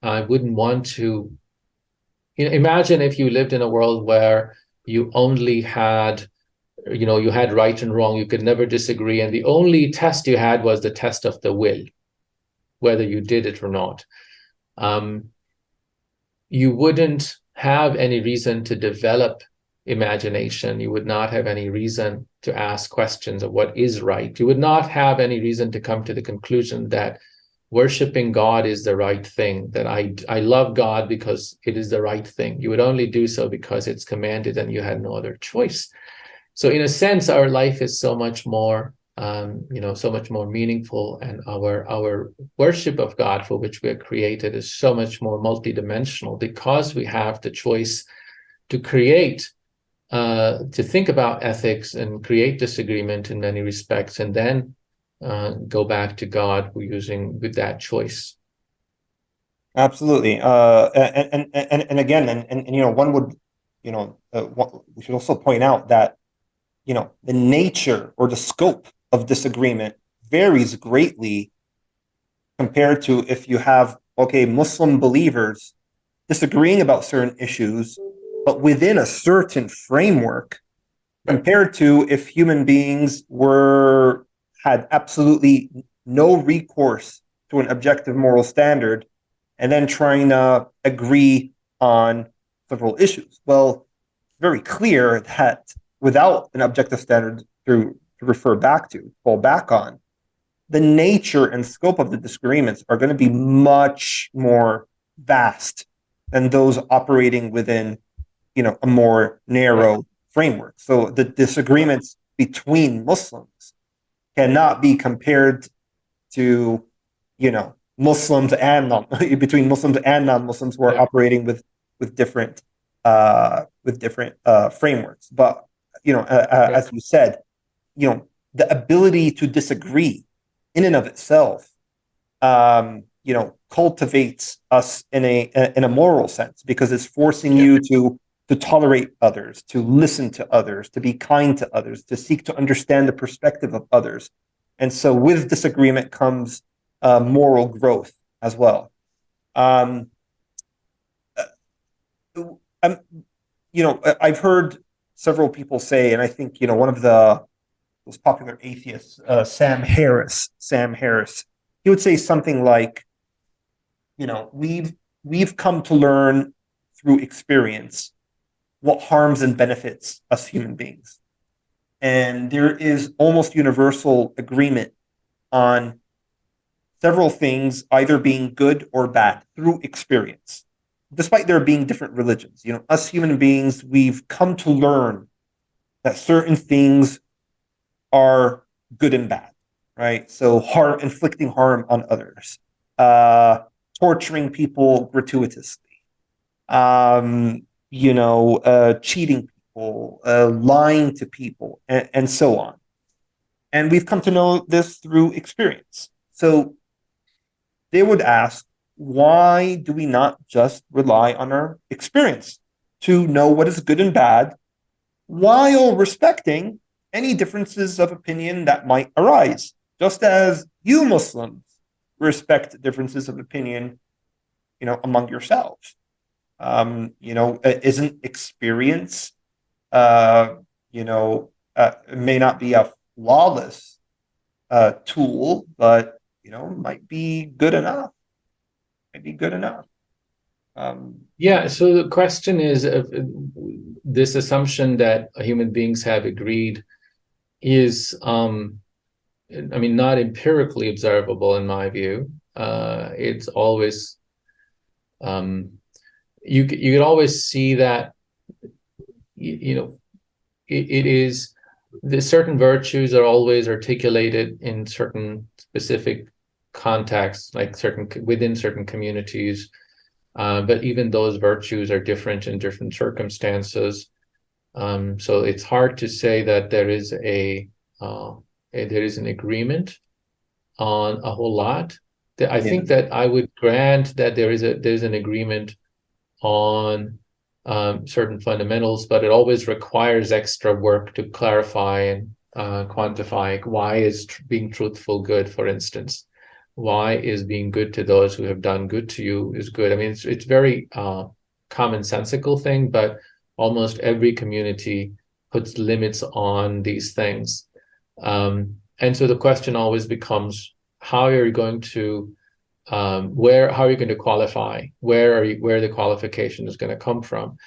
I wouldn't want to, imagine if you lived in a world where you only had, you had right and wrong, you could never disagree, and the only test you had was the test of the will, whether you did it or not. You wouldn't have any reason to develop imagination. You would not have any reason to ask questions of what is right. You would not have any reason to come to the conclusion that worshiping God is the right thing, that I love God because it is the right thing. You would only do so because it's commanded and you had no other choice. So in a sense, our life is so much more, so much more meaningful, and our worship of God for which we are created is so much more multidimensional because we have the choice to create, to think about ethics and create disagreement in many respects, and then go back to God with that choice.
Absolutely. And again, one would, we should also point out that, the nature or the scope of disagreement varies greatly compared to if you have, Muslim believers disagreeing about certain issues, but within a certain framework, compared to if human beings had absolutely no recourse to an objective moral standard and then trying to agree on several issues. Well, it's very clear that without an objective standard to fall back on, the nature and scope of the disagreements are going to be much more vast than those operating within, a more narrow framework. So the disagreements between Muslims cannot be compared to, Muslims and between Muslims and non-Muslims who are operating with different frameworks. But as you said, the ability to disagree in and of itself, cultivates us in a moral sense, because it's forcing you to tolerate others, to listen to others, to be kind to others, to seek to understand the perspective of others. And so with disagreement comes moral growth as well. I've heard several people say, and I think, one of the most popular atheists, Sam Harris, he would say something like, we've come to learn through experience what harms and benefits us human beings. And there is almost universal agreement on several things either being good or bad through experience, despite there being different religions. Us human beings, we've come to learn that certain things are good and bad, right? So inflicting harm on others, torturing people gratuitously, cheating people, lying to people, and so on. And we've come to know this through experience. So they would ask, why do we not just rely on our experience to know what is good and bad, while respecting any differences of opinion that might arise, just as you Muslims respect differences of opinion, among yourselves? Isn't experience, may not be a flawless tool, but might be good enough.
So the question is, this assumption that human beings have agreed is, not empirically observable in my view. It's always, you could always see that, it is, the certain virtues are always articulated in certain specific contexts, like within certain communities. But even those virtues are different in different circumstances. So it's hard to say that there is an agreement on a whole lot. I think that I would grant that there's an agreement on certain fundamentals, but it always requires extra work to clarify and quantify. Why is being truthful good, for instance? Why is being good to those who have done good to you is good? It's very commonsensical thing, but almost every community puts limits on these things. And so the question always becomes, how are you going to how are you going to qualify? Where the qualification is going to come from?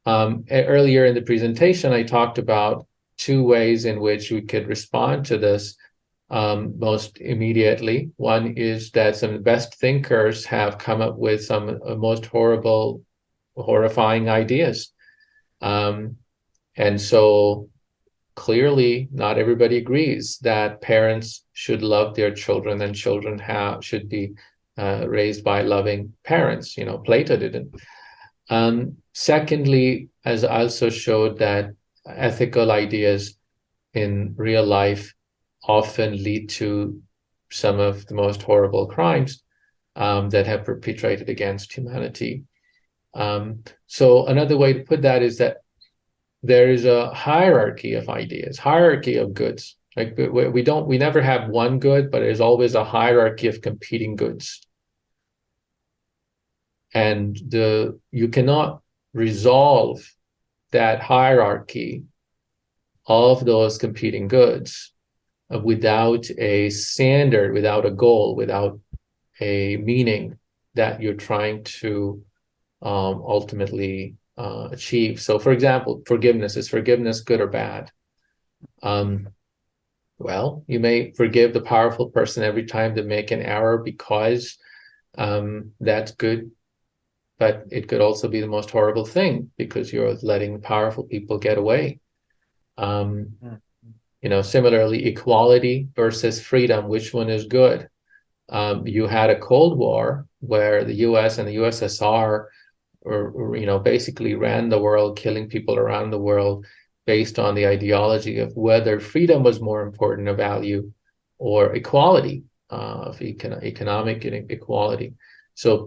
Earlier in the presentation, I talked about two ways in which we could respond to this most immediately. One is that some of the best thinkers have come up with some most horrifying ideas. And so clearly, not everybody agrees that parents should love their children and children should be raised by loving parents. Plato didn't. Secondly, as I also showed, that ethical ideas in real life often lead to some of the most horrible crimes that have perpetrated against humanity. So another way to put that is that there is a hierarchy of ideas, hierarchy of goods. Like we never have one good, but there's always a hierarchy of competing goods. And you cannot resolve that hierarchy of those competing goods without a standard, without a goal, without a meaning that you're trying to ultimately achieve. So, for example, forgiveness. Is forgiveness good or bad? Well, you may forgive the powerful person every time they make an error because that's good. But it could also be the most horrible thing because you're letting powerful people get away. Similarly, equality versus freedom, which one is good? You had a Cold War where the US and the USSR basically ran the world, killing people around the world based on the ideology of whether freedom was more important a value or equality, of economic equality. So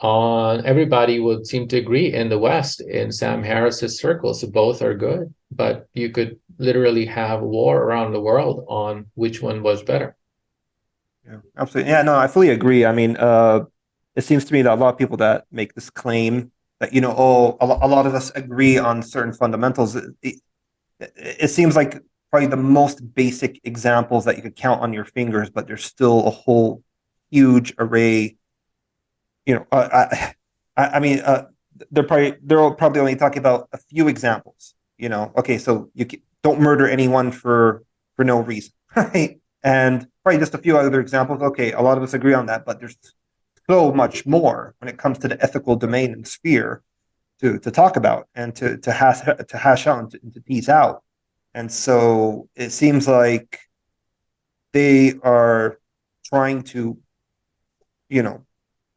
everybody would seem to agree in the West, in Sam Harris's circles, both are good, but you could literally have a war around the world on which one was better.
Yeah, absolutely. Yeah, no, I fully agree. I mean, it seems to me that a lot of people that make this claim that, a lot of us agree on certain fundamentals, it seems like probably the most basic examples that you could count on your fingers, but there's still a whole huge array. I mean, they're probably only talking about a few examples. Okay, so don't murder anyone for no reason, right? And probably just a few other examples. Okay, a lot of us agree on that, but there's so much more when it comes to the ethical domain and sphere to talk about and to hash out and to tease out. And so it seems like they are trying to,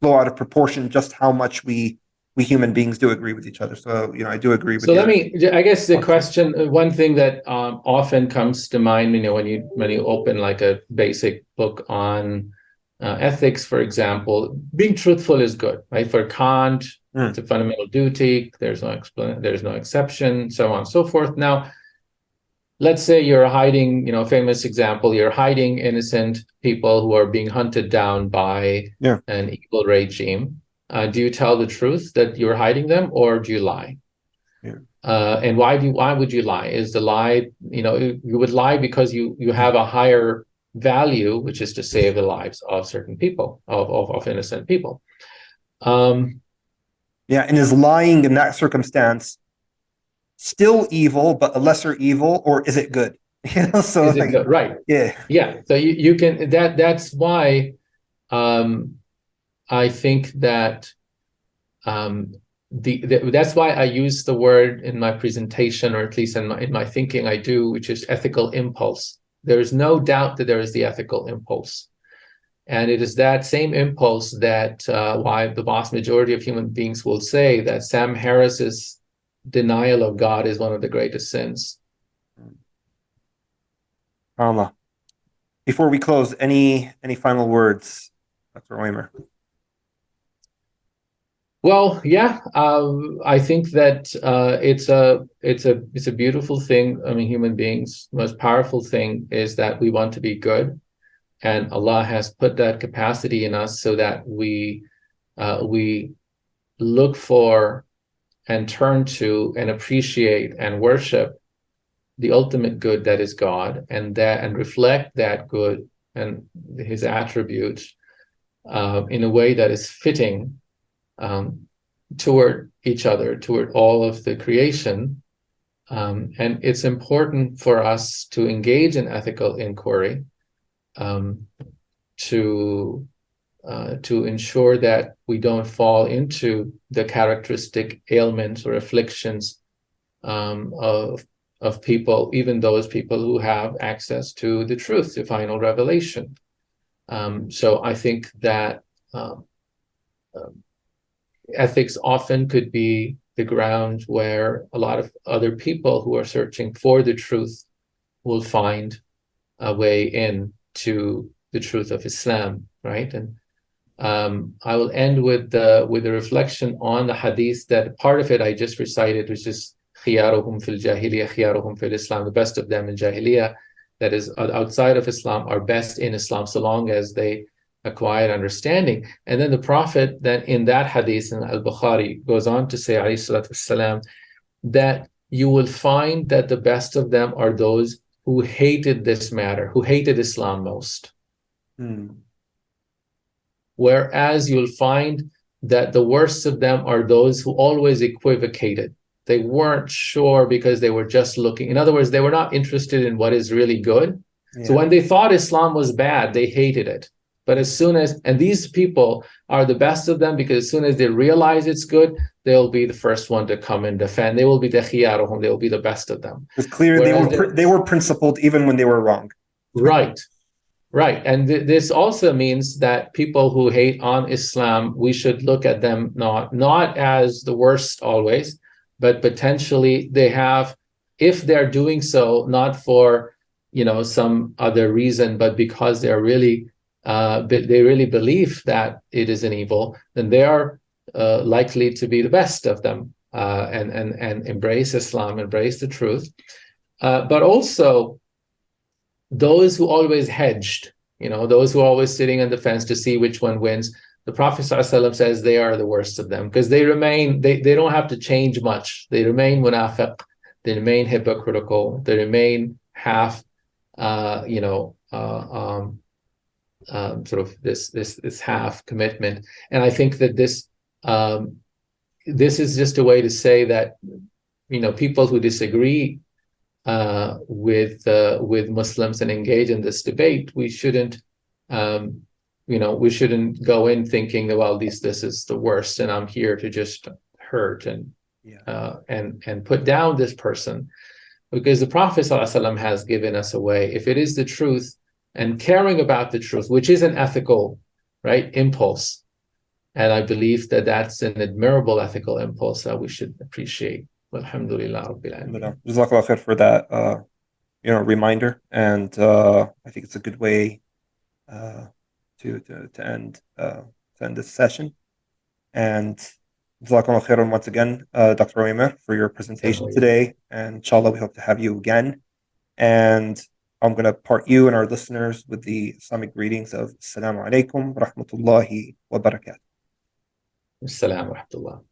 blow out of proportion just how much we human beings do agree with each other. So, I do agree with you.
So I guess the question, one thing that often comes to mind, when you open like a basic book on ethics, for example, being truthful is good, right? For Kant, it's a fundamental duty. There's no exception, so on and so forth. Now, let's say you're hiding, famous example, you're hiding innocent people who are being hunted down by an evil regime. Do you tell the truth that you're hiding them, or do you lie?
Yeah.
And why would you lie? Is the lie, you would lie because you have a higher value, which is to save the lives of certain people, of innocent people.
And is lying in that circumstance still evil, but a lesser evil, or is it good? So
is it good? Right. Yeah. So you can, that's why I think that that's why I use the word in my presentation, or at least in my thinking I do, which is ethical impulse. There is no doubt that there is the ethical impulse. And it is that same impulse that why the vast majority of human beings will say that Sam Harris's denial of God is one of the greatest sins.
Allah. Before we close, any final words, Dr. Ovamir?
Well, yeah, I think that it's a beautiful thing. I mean, human beings, the most powerful thing is that we want to be good, and Allah has put that capacity in us so that we look for and turn to and appreciate and worship the ultimate good that is God, and reflect that good and His attributes in a way that is fitting toward each other, toward all of the creation. And it's important for us to engage in ethical inquiry, to ensure that we don't fall into the characteristic ailments or afflictions of people, even those people who have access to the truth, to final revelation. So I think that ethics often could be the ground where a lot of other people who are searching for the truth will find a way in to the truth of Islam, right? And I will end with a reflection on the hadith, that part of it I just recited, which is khiyaruhum fil jahiliyyah, khiyaruhum fil Islam, the best of them in jahiliyyah, that is outside of Islam, are best in Islam so long as they acquired understanding. And then the Prophet then in that hadith in Al-Bukhari goes on to say, alayhi salatu wassalam, that you will find that the best of them are those who hated this matter, who hated Islam most. Whereas you'll find that the worst of them are those who always equivocated. They weren't sure because they were just looking. In other words, they were not interested in what is really good. Yeah. So when they thought Islam was bad, they hated it. But as soon as, and these people are the best of them, because as soon as they realize it's good, they'll be the first one to come and defend. They will be the khiyaruhum, they will be the best of them.
It's clear they were principled even when they were wrong.
Right. Right. And this also means that people who hate on Islam, we should look at them not as the worst always, but potentially they have, if they're doing so, not for, some other reason, but because they're really, they really believe that it is an evil, then they are likely to be the best of them and embrace Islam, embrace the truth. But also, those who always hedged, those who are always sitting on the fence to see which one wins, the Prophet ﷺ says they are the worst of them, because they remain, they don't have to change much. They remain munafiq, they remain hypocritical, they remain half, sort of this half commitment. And I think that this is just a way to say that, people who disagree with Muslims and engage in this debate, we shouldn't we shouldn't go in thinking that, well, this is the worst and I'm here to just hurt and put down this person, because the Prophet ﷺ has given us a way, if it is the truth and caring about the truth, which is an ethical impulse, and I believe that that's an admirable ethical impulse that we should appreciate. Alhamdulillah Rabbil Alamin.
Jazakallah khair for that reminder, and I think it's a good way to end this session. And Jazakallah khairan once again, Dr. Ovamir, for your presentation today, and inshallah we hope to have you again. And I'm going to part you and our listeners with the Islamic greetings of Assalamu alaikum wa rahmatullahi wa barakatuh.
Assalamu alaikum wa rahmatullah.